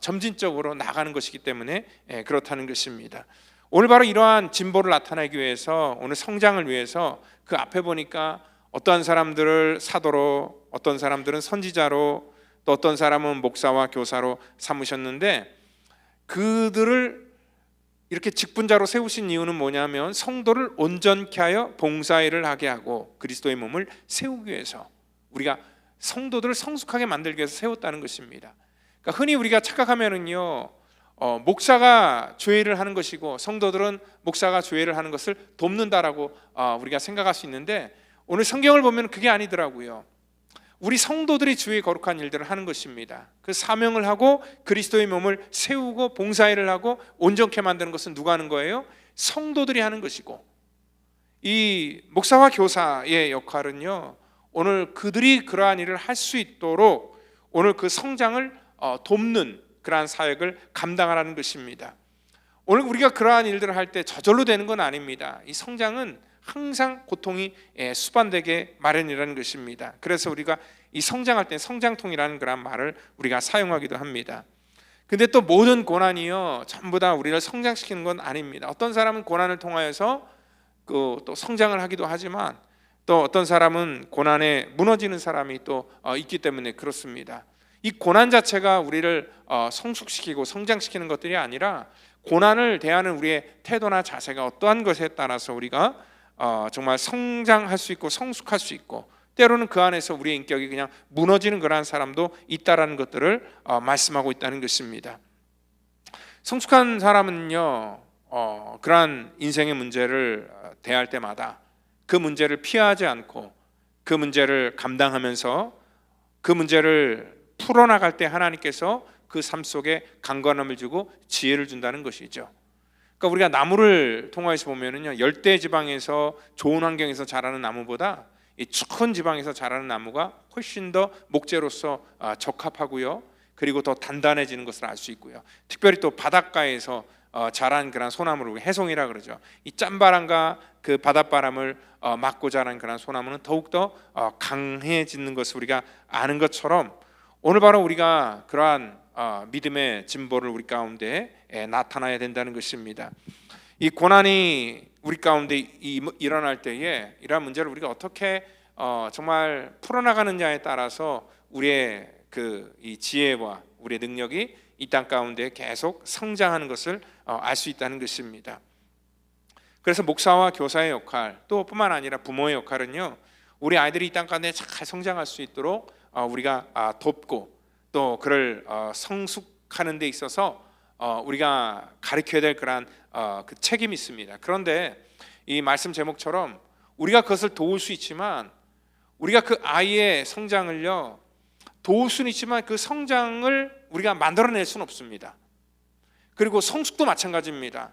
점진적으로 나가는 것이기 때문에 그렇다는 것입니다. 오늘 바로 이러한 진보를 나타내기 위해서, 오늘 성장을 위해서 그 앞에 보니까 어떠한 사람들을 사도로, 어떤 사람들은 선지자로, 또 어떤 사람은 목사와 교사로 삼으셨는데 그들을 이렇게 직분자로 세우신 이유는 뭐냐면 성도를 온전케 하여 봉사일을 하게 하고 그리스도의 몸을 세우기 위해서, 우리가 성도들을 성숙하게 만들기 위해서 세웠다는 것입니다. 그러니까 흔히 우리가 착각하면은요, 목사가 교회를 하는 것이고 성도들은 목사가 교회를 하는 것을 돕는다라고 우리가 생각할 수 있는데, 오늘 성경을 보면 그게 아니더라고요. 우리 성도들이 주의 거룩한 일들을 하는 것입니다. 그 사명을 하고 그리스도의 몸을 세우고 봉사일을 하고 온전케 만드는 것은 누가 하는 거예요? 성도들이 하는 것이고, 이 목사와 교사의 역할은요, 오늘 그들이 그러한 일을 할 수 있도록 오늘 그 성장을 돕는 그러한 사역을 감당하라는 것입니다. 오늘 우리가 그러한 일들을 할 때 저절로 되는 건 아닙니다. 이 성장은 항상 고통이 수반되게 마련이라는 것입니다. 그래서 우리가 이 성장할 때 성장통이라는 그런 말을 우리가 사용하기도 합니다. 근데 또 모든 고난이요 전부 다 우리를 성장시키는 건 아닙니다. 어떤 사람은 고난을 통하여서 또 성장을 하기도 하지만, 또 어떤 사람은 고난에 무너지는 사람이 또 있기 때문에 그렇습니다. 이 고난 자체가 우리를 성숙시키고 성장시키는 것들이 아니라 고난을 대하는 우리의 태도나 자세가 어떠한 것에 따라서 우리가 정말 성장할 수 있고 성숙할 수 있고, 때로는 그 안에서 우리의 인격이 그냥 무너지는 그러한 사람도 있다라는 것들을 말씀하고 있다는 것입니다. 성숙한 사람은요, 그러한 인생의 문제를 대할 때마다 그 문제를 피하지 않고 그 문제를 감당하면서 그 문제를 풀어나갈 때 하나님께서 그 삶 속에 강건함을 주고 지혜를 준다는 것이죠. 그러니까 우리가 나무를 통해서 보면은요, 열대 지방에서 좋은 환경에서 자라는 나무보다 이 추운 지방에서 자라는 나무가 훨씬 더 목재로서 적합하고요, 그리고 더 단단해지는 것을 알 수 있고요. 특별히 또 바닷가에서 자란 그런 소나무를 해송이라 그러죠. 이 짠바람과 그 바닷바람을 맞고 자란 그런 소나무는 더욱더 강해지는 것을 우리가 아는 것처럼, 오늘 바로 우리가 그러한 믿음의 진보를 우리 가운데 나타나야 된다는 것입니다. 이 고난이 우리 가운데 일어날 때에 이러한 문제를 우리가 어떻게 정말 풀어나가느냐에 따라서 우리의 이 지혜와 우리의 능력이 이 땅 가운데 계속 성장하는 것을 알 수 있다는 것입니다. 그래서 목사와 교사의 역할, 또 뿐만 아니라 부모의 역할은요, 우리 아이들이 이 땅 가운데 잘 성장할 수 있도록 우리가 돕고 또 그를 성숙하는 데 있어서 우리가 가르쳐야 될 그런 그 책임이 있습니다. 그런데 이 말씀 제목처럼 우리가 그것을 도울 수 있지만, 우리가 그 아이의 성장을요 도울 수는 있지만 그 성장을 우리가 만들어낼 수는 없습니다. 그리고 성숙도 마찬가지입니다.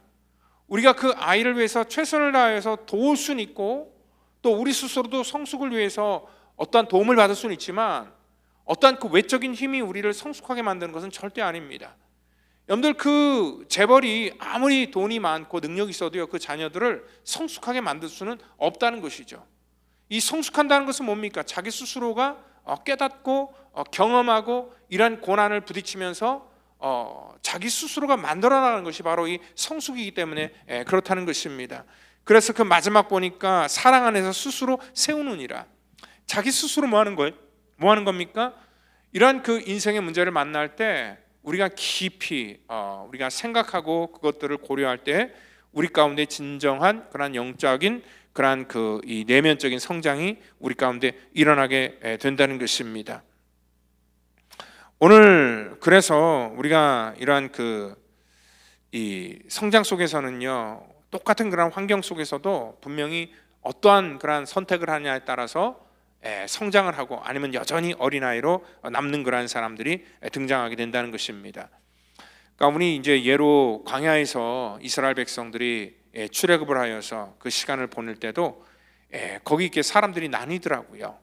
우리가 그 아이를 위해서 최선을 다해서 도울 수는 있고, 또 우리 스스로도 성숙을 위해서 어떠한 도움을 받을 수는 있지만 어떠한 그 외적인 힘이 우리를 성숙하게 만드는 것은 절대 아닙니다. 여러분들, 그 재벌이 아무리 돈이 많고 능력이 있어도요, 그 자녀들을 성숙하게 만들 수는 없다는 것이죠. 이 성숙한다는 것은 뭡니까? 자기 스스로가 깨닫고 경험하고 이러한 고난을 부딪히면서 자기 스스로가 만들어나가는 것이 바로 이 성숙이기 때문에 그렇다는 것입니다. 그래서 그 마지막 보니까 사랑 안에서 스스로 세우느니라. 자기 스스로 뭐 하는 거예요? 뭐 하는 겁니까? 이러한 그 인생의 문제를 만날 때 우리가 깊이 우리가 생각하고 그것들을 고려할 때 우리 가운데 진정한 그러한 영적인 그러한 그 이 내면적인 성장이 우리 가운데 일어나게 된다는 것입니다. 오늘 그래서 우리가 이러한 그 이 성장 속에서는요, 똑같은 그런 환경 속에서도 분명히 어떠한 그러한 선택을 하냐에 따라서 성장을 하고 아니면 여전히 어린아이로 남는 그러한 사람들이 등장하게 된다는 것입니다. 그러니까 우리 이제 예로 광야에서 이스라엘 백성들이 출애굽을 하여서 그 시간을 보낼 때도 거기 이렇게 사람들이 나뉘더라고요.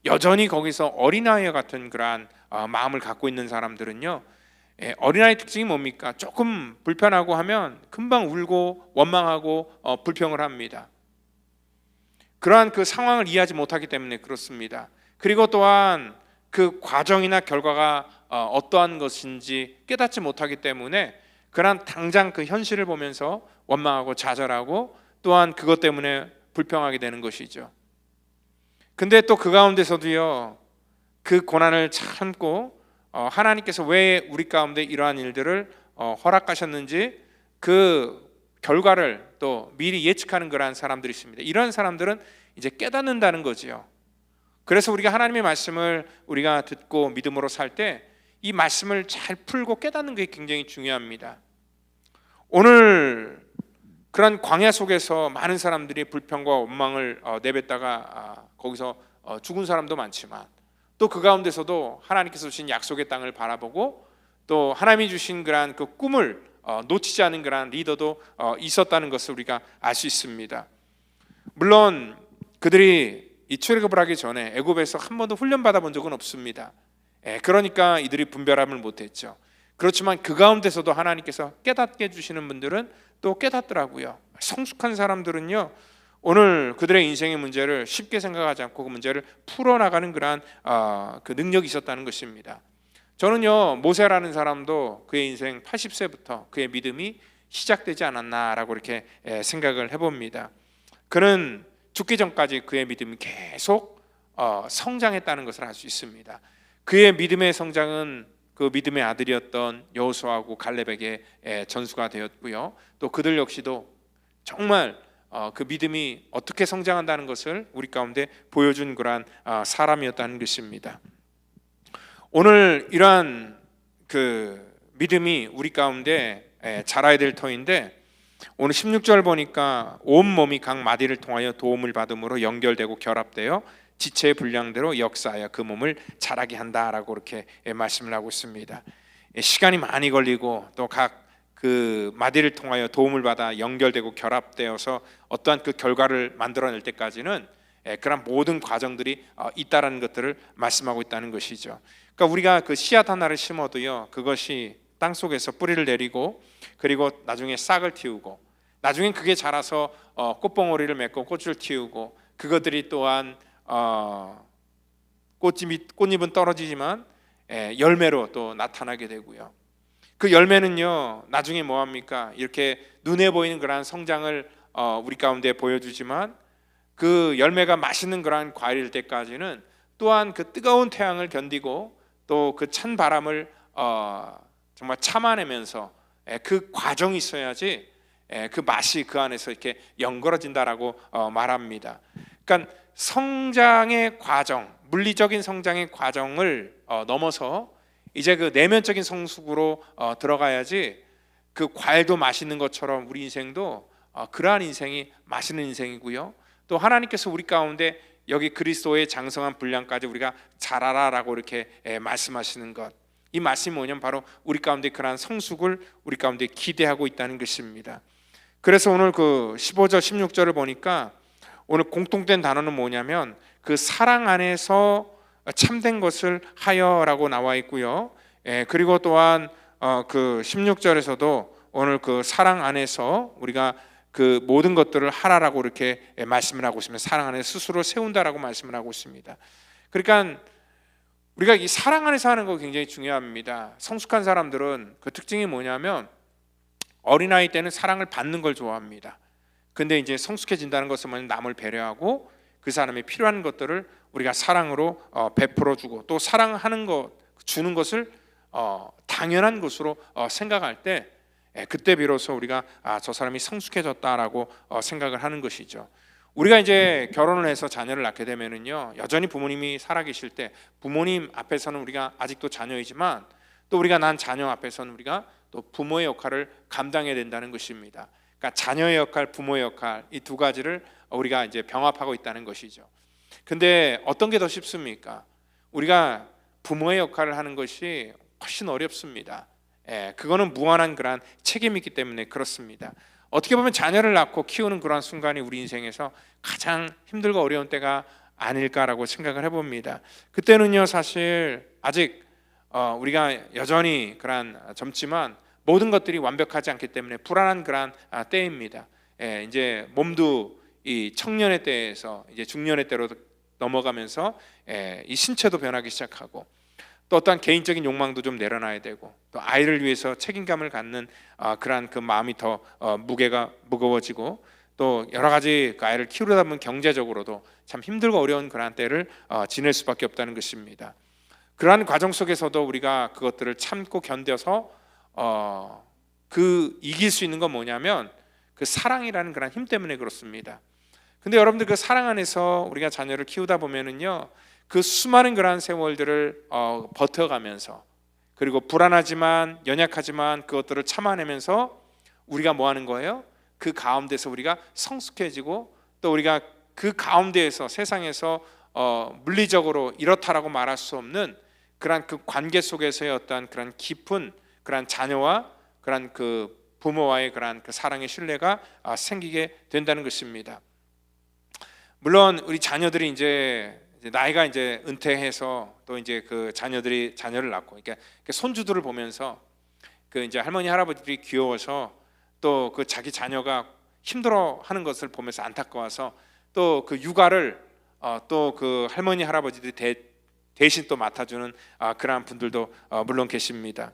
여전히 거기서 어린아이 같은 그러한 마음을 갖고 있는 사람들은요, 어린아이 특징이 뭡니까? 조금 불편하고 하면 금방 울고 원망하고 불평을 합니다. 그러한 그 상황을 이해하지 못하기 때문에 그렇습니다. 그리고 또한 그 과정이나 결과가 어떠한 것인지 깨닫지 못하기 때문에 그러한 당장 그 현실을 보면서 원망하고 좌절하고 또한 그것 때문에 불평하게 되는 것이죠. 근데 또 그 가운데서도요, 그 고난을 참고 하나님께서 왜 우리 가운데 이러한 일들을 허락하셨는지 그 결과를 또 미리 예측하는 그러한 사람들이 있습니다. 이런 사람들은 이제 깨닫는다는 거지요. 그래서 우리가 하나님의 말씀을 우리가 듣고 믿음으로 살 때 이 말씀을 잘 풀고 깨닫는 게 굉장히 중요합니다. 오늘 그런 광야 속에서 많은 사람들이 불평과 원망을 내뱉다가 거기서 죽은 사람도 많지만, 또 그 가운데서도 하나님께서 주신 약속의 땅을 바라보고 또 하나님이 주신 그러한 그 꿈을 놓치지 않은 그러한 리더도 있었다는 것을 우리가 알 수 있습니다. 물론 그들이 이 출애굽을 하기 전에 애굽에서 한 번도 훈련 받아본 적은 없습니다. 그러니까 이들이 분별함을 못했죠. 그렇지만 그 가운데서도 하나님께서 깨닫게 해주시는 분들은 또 깨닫더라고요. 성숙한 사람들은요, 오늘 그들의 인생의 문제를 쉽게 생각하지 않고 그 문제를 풀어나가는 그러한 그 능력이 있었다는 것입니다. 저는요, 모세라는 사람도 그의 인생 80세부터 그의 믿음이 시작되지 않았나라고 이렇게 생각을 해봅니다. 그는 죽기 전까지 그의 믿음이 계속 성장했다는 것을 알 수 있습니다. 그의 믿음의 성장은 그 믿음의 아들이었던 여호수아하고 갈렙에게 전수가 되었고요. 또 그들 역시도 정말 그 믿음이 어떻게 성장한다는 것을 우리 가운데 보여준 그러한 사람이었다는 것입니다. 오늘 이러한 그 믿음이 우리 가운데 자라야 될 터인데, 오늘 16절 보니까 온 몸이 각 마디를 통하여 도움을 받음으로 연결되고 결합되어 지체의 분량대로 역사하여 그 몸을 자라게 한다라고 이렇게 말씀을 하고 있습니다. 시간이 많이 걸리고 또 각 그 마디를 통하여 도움을 받아 연결되고 결합되어서 어떠한 그 결과를 만들어낼 때까지는 그런 모든 과정들이 있다라는 것들을 말씀하고 있다는 것이죠. 그러니까 우리가 그 씨앗 하나를 심어도요, 그것이 땅 속에서 뿌리를 내리고 그리고 나중에 싹을 틔우고 나중에 그게 자라서 꽃봉오리를 맺고 꽃을 틔우고 그것들이 또한 꽃잎은 떨어지지만 열매로 또 나타나게 되고요. 그 열매는요 나중에 뭐합니까? 이렇게 눈에 보이는 그러한 성장을 우리 가운데 보여주지만 그 열매가 맛있는 그러한 과일일 때까지는 또한 그 뜨거운 태양을 견디고 또 그 찬 바람을 정말 참아내면서 그 과정이 있어야지 그 맛이 그 안에서 이렇게 연결어진다라고 말합니다. 그러니까 성장의 과정, 물리적인 성장의 과정을 넘어서 이제 그 내면적인 성숙으로 들어가야지 그 과일도 맛있는 것처럼 우리 인생도 그러한 인생이 맛있는 인생이고요. 또 하나님께서 우리 가운데 여기 그리스도의 장성한 분량까지 우리가 자라라라고 이렇게 말씀하시는 것, 이 말씀이 뭐냐면 바로 우리 가운데 그러한 성숙을 우리 가운데 기대하고 있다는 것입니다. 그래서 오늘 그 15절 16절을 보니까 오늘 공통된 단어는 뭐냐면 그 사랑 안에서 참된 것을 하여라고 나와 있고요. 그리고 또한 그 16절에서도 오늘 그 사랑 안에서 우리가 그 모든 것들을 하라라고 이렇게 말씀을 하고 있습니다. 사랑 안에 스스로 세운다라고 말씀을 하고 있습니다. 그러니까 우리가 이 사랑 안에서 하는 거 굉장히 중요합니다. 성숙한 사람들은 그 특징이 뭐냐면 어린아이 때는 사랑을 받는 걸 좋아합니다. 근데 이제 성숙해진다는 것은 뭐냐면 남을 배려하고 그 사람이 필요한 것들을 우리가 사랑으로 베풀어주고 또 사랑하는 것, 주는 것을 당연한 것으로 생각할 때 그때 비로소 우리가 저 사람이 성숙해졌다라고 생각을 하는 것이죠. 우리가 이제 결혼을 해서 자녀를 낳게 되면은요, 여전히 부모님이 살아계실 때 부모님 앞에서는 우리가 아직도 자녀이지만 또 우리가 난 자녀 앞에서는 우리가 또 부모의 역할을 감당해야 된다는 것입니다. 그러니까 자녀의 역할, 부모의 역할, 이 두 가지를 우리가 이제 병합하고 있다는 것이죠. 근데 어떤 게 더 쉽습니까? 우리가 부모의 역할을 하는 것이 훨씬 어렵습니다. 그거는 무한한 그러한 책임이 있기 때문에 그렇습니다. 어떻게 보면 자녀를 낳고 키우는 그러한 순간이 우리 인생에서 가장 힘들고 어려운 때가 아닐까라고 생각을 해봅니다. 그때는요 사실 아직 우리가 여전히 그러한 젊지만 모든 것들이 완벽하지 않기 때문에 불안한 그러한 때입니다. 이제 몸도 이 청년의 때에서 이제 중년의 때로 넘어가면서 이 신체도 변하기 시작하고 또 어떠한 개인적인 욕망도 좀 내려놔야 되고 또 아이를 위해서 책임감을 갖는 그러한 그 마음이 더 무게가 무거워지고 또 여러 가지 그 아이를 키우려다 보면 경제적으로도 참 힘들고 어려운 그러한 때를 지낼 수밖에 없다는 것입니다. 그러한 과정 속에서도 우리가 그것들을 참고 견뎌서 그 이길 수 있는 건 뭐냐면 그 사랑이라는 그런 힘 때문에 그렇습니다. 근데 여러분들 그 사랑 안에서 우리가 자녀를 키우다 보면은요 그 수많은 그러한 세월들을 버텨가면서 그리고 불안하지만 연약하지만 그것들을 참아내면서 우리가 뭐 하는 거예요? 그 가운데서 우리가 성숙해지고 또 우리가 그 가운데에서 세상에서 물리적으로 이렇다라고 말할 수 없는 그러한 그 관계 속에서의 어떠한 그런 깊은 그러한 자녀와 그러한 그 부모와의 그러한 그 사랑의 신뢰가 생기게 된다는 것입니다. 물론 우리 자녀들이 이제 나이가 이제 은퇴해서 또 이제 그 자녀를 낳고 그러니까 손주들을 보면서 그 이제 할머니 할아버지들이 귀여워서 또 그 자기 자녀가 힘들어하는 것을 보면서 안타까워서 또 그 육아를 또 그 할머니 할아버지들이 대신 또 맡아주는 그러한 분들도 물론 계십니다.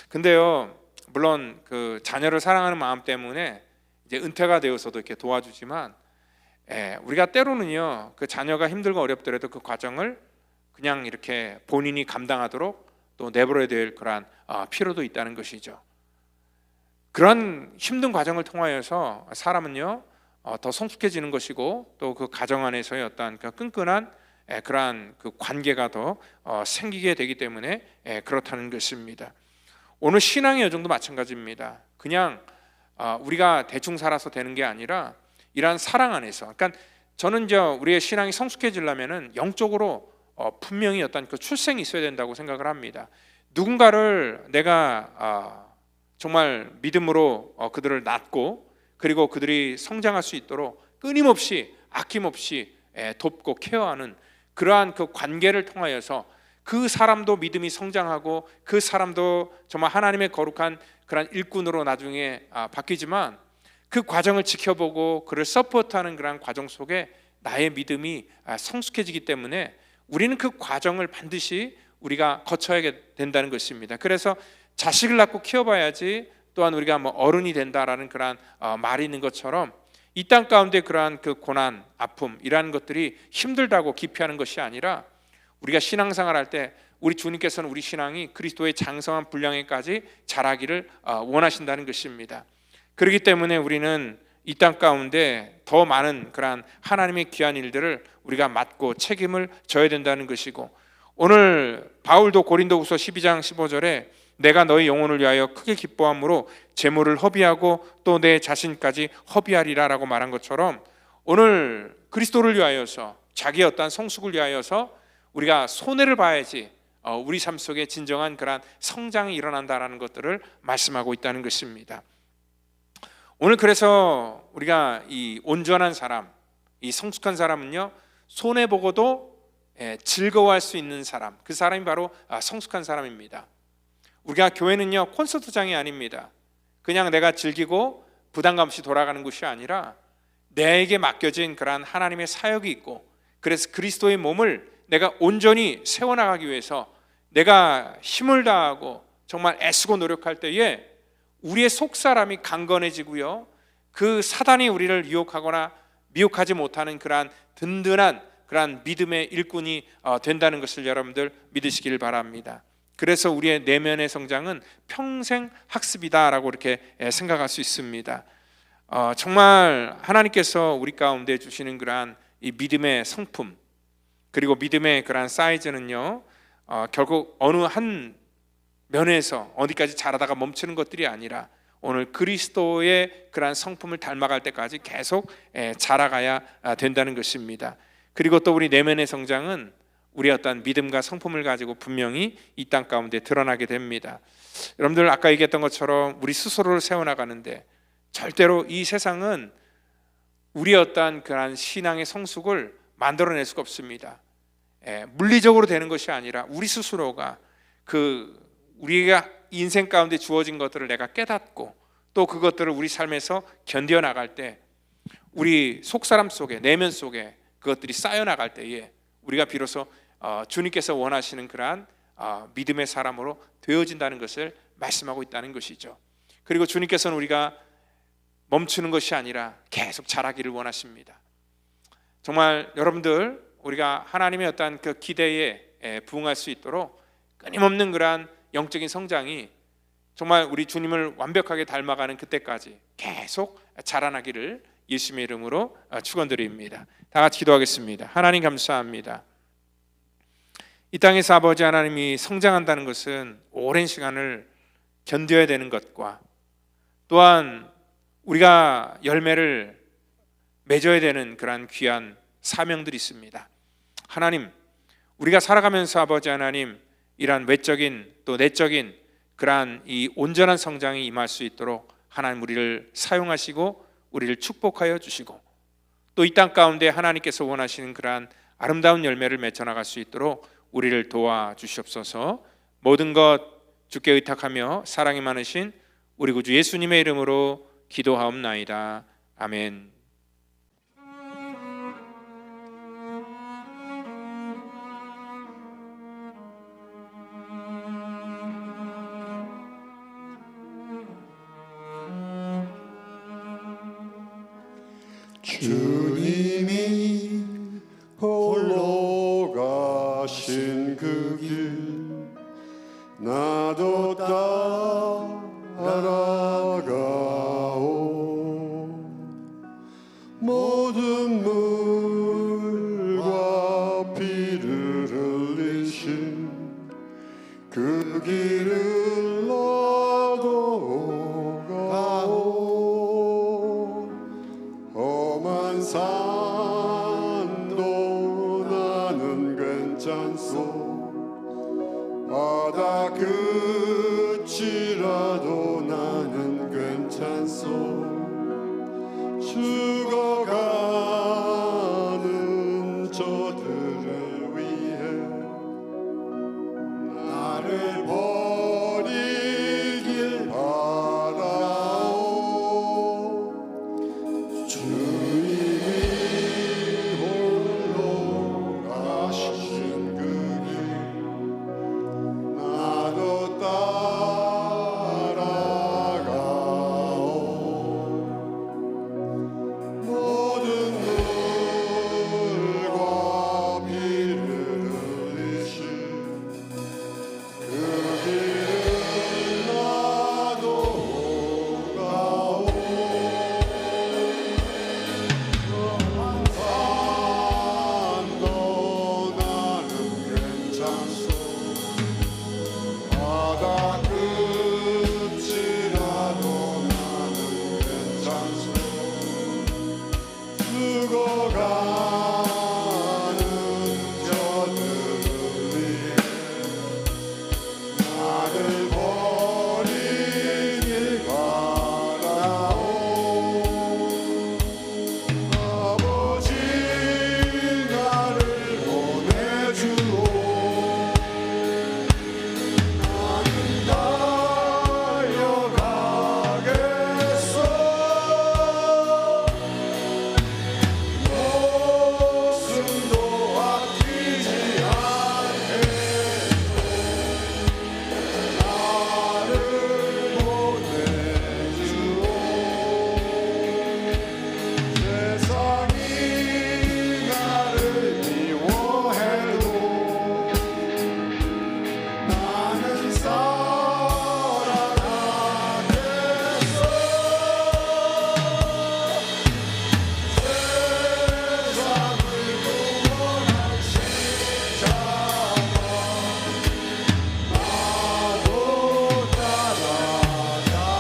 근데요, 물론 그 자녀를 사랑하는 마음 때문에 이제 은퇴가 되어서도 이렇게 도와주지만, 우리가 때로는요 그 자녀가 힘들고 어렵더라도 그 과정을 그냥 이렇게 본인이 감당하도록 또 내버려야 될 그러한 필요도 있다는 것이죠. 그런 힘든 과정을 통하여서 사람은요 더 성숙해지는 것이고 또 그 가정 안에서의 어떤 그 끈끈한 그러한 그 관계가 더 생기게 되기 때문에 그렇다는 것입니다. 오늘 신앙의 여정도 마찬가지입니다. 그냥 우리가 대충 살아서 되는 게 아니라 이러한 사랑 안에서, 그러니까 저는 우리의 신앙이 성숙해지려면은 영적으로 분명히 어떤 그 출생이 있어야 된다고 생각을 합니다. 누군가를 내가 정말 믿음으로 그들을 낳고 그리고 그들이 성장할 수 있도록 끊임없이 아낌없이 돕고 케어하는 그러한 그 관계를 통하여서 그 사람도 믿음이 성장하고 그 사람도 정말 하나님의 거룩한 그런 일꾼으로 나중에 바뀌지만 그 과정을 지켜보고 그를 서포트하는 그런 과정 속에 나의 믿음이 성숙해지기 때문에 우리는 그 과정을 반드시 우리가 거쳐야 된다는 것입니다. 그래서 자식을 낳고 키워봐야지 또한 우리가 뭐 어른이 된다라는 그런 말이 있는 것처럼 이 땅 가운데 그러한 그 고난, 아픔 이러한 것들이 힘들다고 기피하는 것이 아니라 우리가 신앙생활 할 때 우리 주님께서는 우리 신앙이 그리스도의 장성한 분량에까지 자라기를 원하신다는 것입니다. 그렇기 때문에 우리는 이 땅 가운데 더 많은 그러한 하나님의 귀한 일들을 우리가 맡고 책임을 져야 된다는 것이고, 오늘 바울도 고린도후서 12장 15절에 내가 너희 영혼을 위하여 크게 기뻐함으로 재물을 허비하고 또 내 자신까지 허비하리라 라고 말한 것처럼 오늘 그리스도를 위하여서 자기의 어떠한 성숙을 위하여서 우리가 손해를 봐야지 우리 삶 속에 진정한 그러한 성장이 일어난다라는 것들을 말씀하고 있다는 것입니다. 오늘 그래서 우리가 이 온전한 사람, 이 성숙한 사람은요, 손해보고도 즐거워할 수 있는 사람, 그 사람이 바로 성숙한 사람입니다. 우리가 교회는요 콘서트장이 아닙니다. 그냥 내가 즐기고 부담감 없이 돌아가는 곳이 아니라 내게 맡겨진 그러한 하나님의 사역이 있고, 그래서 그리스도의 몸을 내가 온전히 세워나가기 위해서 내가 힘을 다하고 정말 애쓰고 노력할 때에 우리의 속사람이 강건해지고요, 그 사단이 우리를 유혹하거나 미혹하지 못하는 그러한 든든한 그러한 믿음의 일꾼이 된다는 것을 여러분들 믿으시기를 바랍니다. 그래서 우리의 내면의 성장은 평생 학습이다라고 이렇게 생각할 수 있습니다. 정말 하나님께서 우리 가운데 주시는 그러한 이 믿음의 성품, 그리고 믿음의 그러한 사이즈는요, 결국 어느 한 면에서 어디까지 자라다가 멈추는 것들이 아니라 오늘 그리스도의 그러한 성품을 닮아갈 때까지 계속 자라가야 된다는 것입니다. 그리고 또 우리 내면의 성장은 우리의 어떤 믿음과 성품을 가지고 분명히 이 땅 가운데 드러나게 됩니다. 여러분들 아까 얘기했던 것처럼 우리 스스로를 세워나가는데 절대로 이 세상은 우리의 어떤 그러한 신앙의 성숙을 만들어낼 수가 없습니다. 물리적으로 되는 것이 아니라 우리 스스로가 우리가 인생 가운데 주어진 것들을 내가 깨닫고 또 그것들을 우리 삶에서 견뎌 나갈 때 우리 속사람 속에, 내면 속에 그것들이 쌓여 나갈 때에 우리가 비로소 주님께서 원하시는 그러한 믿음의 사람으로 되어진다는 것을 말씀하고 있다는 것이죠. 그리고 주님께서는 우리가 멈추는 것이 아니라 계속 자라기를 원하십니다. 정말 여러분들 우리가 하나님의 어떤 그 기대에 부응할 수 있도록 끊임없는 그러한 영적인 성장이 정말 우리 주님을 완벽하게 닮아가는 그때까지 계속 자라나기를 예수님의 이름으로 축원드립니다. 다 같이 기도하겠습니다. 하나님 감사합니다. 이 땅에서 아버지 하나님이 성장한다는 것은 오랜 시간을 견뎌야 되는 것과 또한 우리가 열매를 맺어야 되는 그러한 귀한 사명들이 있습니다. 하나님, 우리가 살아가면서 아버지 하나님 이러한 외적인 또 내적인 그러한 이 온전한 성장이 임할 수 있도록 하나님 우리를 사용하시고 우리를 축복하여 주시고 또 이 땅 가운데 하나님께서 원하시는 그러한 아름다운 열매를 맺어나갈 수 있도록 우리를 도와주시옵소서. 모든 것 주께 의탁하며 사랑이 많으신 우리 구주 예수님의 이름으로 기도하옵나이다. 아멘. 주님이 홀로 가신 그 길 나도 따라가오. 그 길을 나도 가오. 험한 산도 나는 괜찮소. 바다 끝이라도 나는 괜찮소. 죽어가는 저들을 위해 나를 버리길 바라오. 주님이 홀로 가신 그 길 나도 따라가오. 모든 물과 피를 흘리신 그 길을 나도 가오. 산도 나는 괜찮소. 바다 끝이라도 나는 괜찮소. 죽어가는 저들을 위해 나를 버리길 바라오. 아버지 나를 보내주오. 나는 달려가겠소. 목숨도 아끼지 않게 나를 보내주오. 세상이 나를 미워해도 나는 사랑하겠소. 세상을 구원한 십자가 나도 따라가오.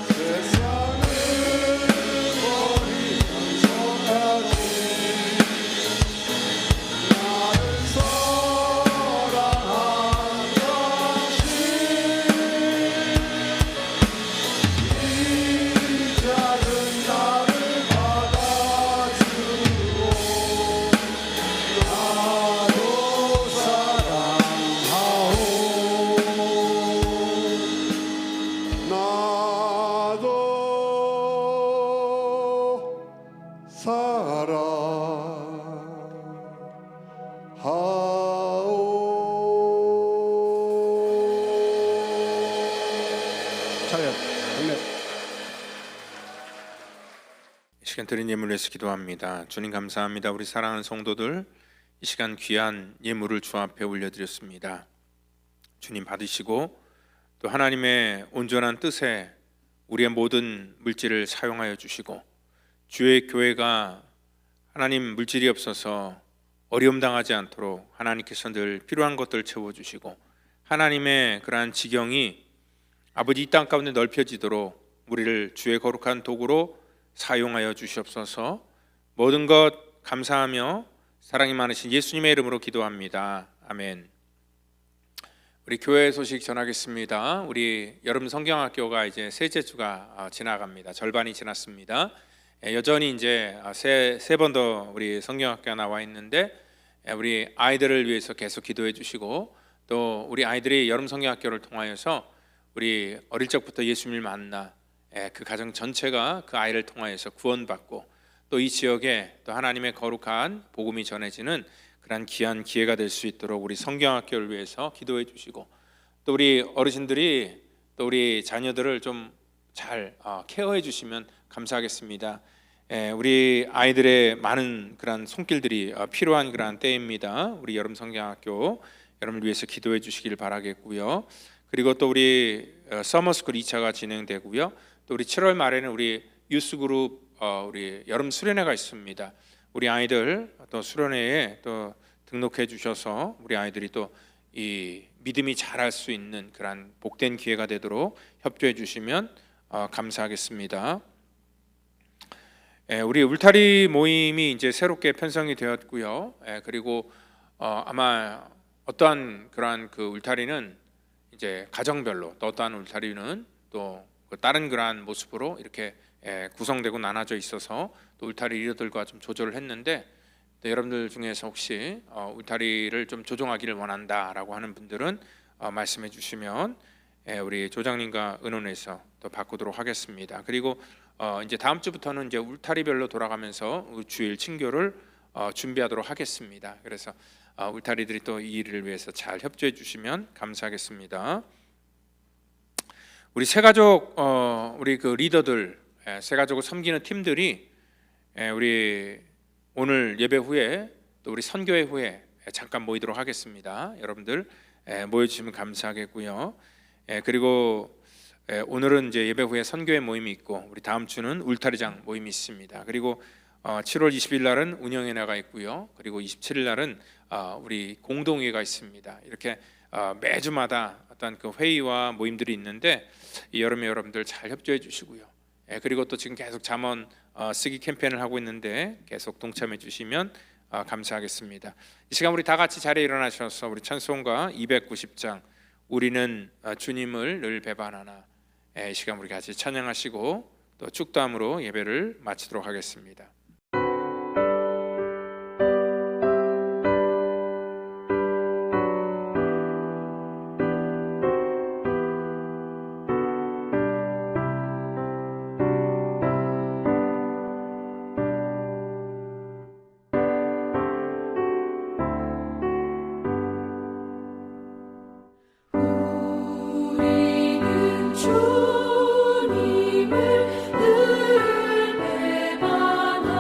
세상을 버리면서까지 나를 사랑한 것이 이 작은 나를 받아주고 나도 사랑하오. 나도 사랑하오. 차렷 안내. 이 시간 드린 예물을 위해서 기도합니다. 주님 감사합니다. 우리 사랑하는 성도들 이 시간 귀한 예물을 주 앞에 올려드렸습니다. 주님 받으시고 또 하나님의 온전한 뜻에 우리의 모든 물질을 사용하여 주시고 주의 교회가 하나님 물질이 없어서 어려움 당하지 않도록 하나님께서 늘 필요한 것들을 채워주시고 하나님의 그러한 지경이 아버지 이 땅 가운데 넓혀지도록 우리를 주의 거룩한 도구로 사용하여 주시옵소서. 모든 것 감사하며 사랑이 많으신 예수님의 이름으로 기도합니다. 아멘. 우리 교회 소식 전하겠습니다. 우리 여름 성경학교가 이제 셋째 주가 지나갑니다. 절반이 지났습니다. 여전히 이제 세 번 더 우리 성경학교가 나와 있는데 우리 아이들을 위해서 계속 기도해 주시고 또 우리 아이들이 여름 성경학교를 통하여서 우리 어릴 적부터 예수님을 만나 그 가정 전체가 그 아이를 통하여서 구원받고 또 이 지역에 또 하나님의 거룩한 복음이 전해지는 그런 귀한 기회가 될 수 있도록 우리 성경학교를 위해서 기도해 주시고, 또 우리 어르신들이 또 우리 자녀들을 좀 잘 케어해 주시면 감사하겠습니다. 우리 아이들의 많은 그런 손길들이 필요한 그런 때입니다. 우리 여름 성경학교 여러분을 위해서 기도해 주시길 바라겠고요. 그리고 또 우리 서머스쿨 2차가 진행되고요. 또 우리 7월 말에는 우리 유스그룹 우리 여름 수련회가 있습니다. 우리 아이들 또 수련회에 또 등록해 주셔서 우리 아이들이 또 이 믿음이 자랄 수 있는 그런 복된 기회가 되도록 협조해 주시면 감사하겠습니다. 우리 울타리 모임이 이제 새롭게 편성이 되었고요. 그리고 아마 어떠한 그러한 그 울타리는 이제 가정별로, 또 어떠한 울타리는 또 다른 그러한 모습으로 이렇게 구성되고 나눠져 있어서 또 울타리 리더들과 좀 조절을 했는데, 또 여러분들 중에서 혹시 울타리를 좀 조정하기를 원한다라고 하는 분들은 말씀해 주시면 우리 조장님과 의논해서 또 바꾸도록 하겠습니다. 그리고 이제 다음 주부터는 이제 울타리별로 돌아가면서 주일 친교를 준비하도록 하겠습니다. 그래서 울타리들이 또 이 일을 위해서 잘 협조해 주시면 감사하겠습니다. 우리 새가족 우리 그 리더들, 새가족을 섬기는 팀들이 우리 오늘 예배 후에 또 우리 선교회 후에 잠깐 모이도록 하겠습니다. 여러분들 모여주시면 감사하겠고요. 그리고 오늘은 이제 예배 후에 선교회 모임이 있고, 우리 다음 주는 울타리장 모임이 있습니다. 그리고 7월 20일 날은 운영회 나가 있고요. 그리고 27일 날은 우리 공동회가 있습니다. 이렇게 매주마다 어떤 그 회의와 모임들이 있는데, 이 여름에 여러분들 잘 협조해 주시고요. 그리고 또 지금 계속 잠언 쓰기 캠페인을 하고 있는데 계속 동참해 주시면 감사하겠습니다. 이 시간 우리 다 같이 자리에 일어나셔서 우리 찬송가 290장 우리는 주님을 늘 배반하나, 이 시간 우리 같이 찬양하시고 또 축도함으로 예배를 마치도록 하겠습니다. 우리는 주님을 늘 배반하나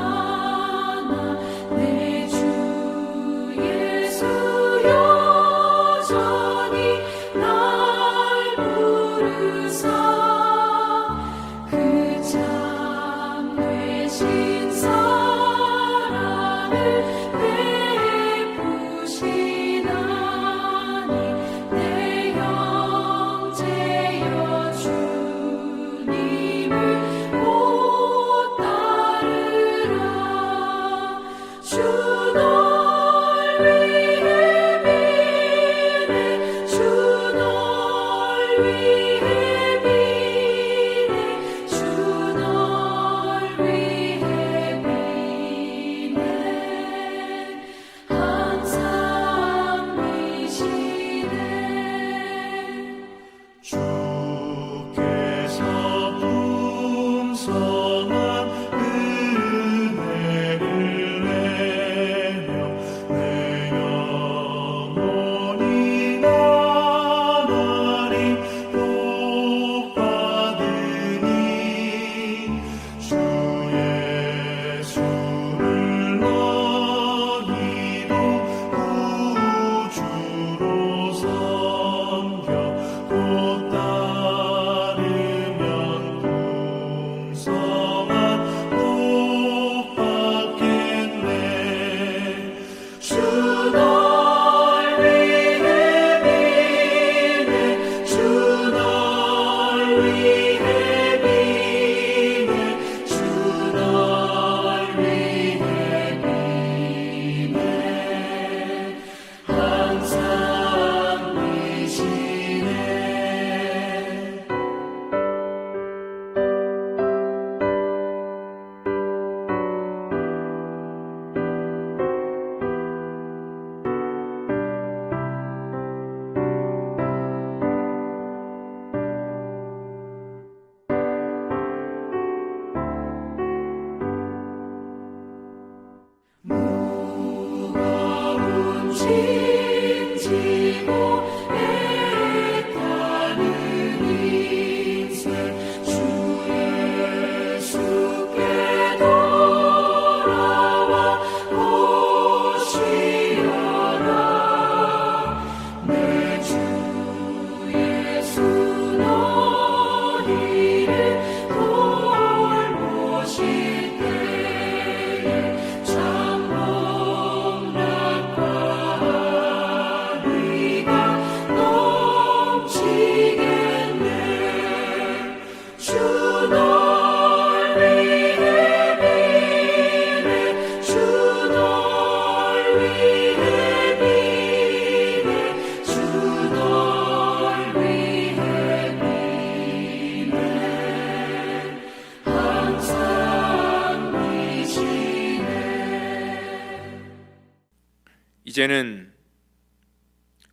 이제는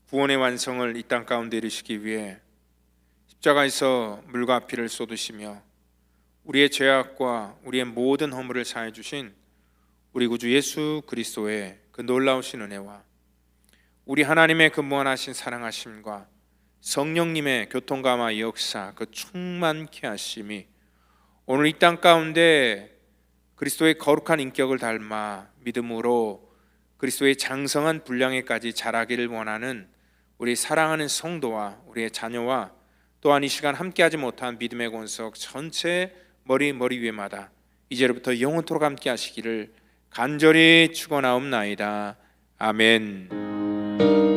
구원의 완성을 이 땅 가운데 이루시기 위해 십자가에서 물과 피를 쏟으시며 우리의 죄악과 우리의 모든 허물을 사해 주신 우리 구주 예수 그리스도의 그 놀라우신 은혜와 우리 하나님의 그 무한하신 사랑하심과 성령님의 교통감화 역사, 그 충만케 하심이 오늘 이 땅 가운데 그리스도의 거룩한 인격을 닮아 믿음으로 그리스도의 장성한 분량에까지 자라기를 원하는 우리 사랑하는 성도와 우리의 자녀와 또한 이 시간 함께하지 못한 믿음의 권석 전체 머리 위에마다 이제로부터 영원토록 함께 하시기를 간절히 축원하옵나이다. 아멘.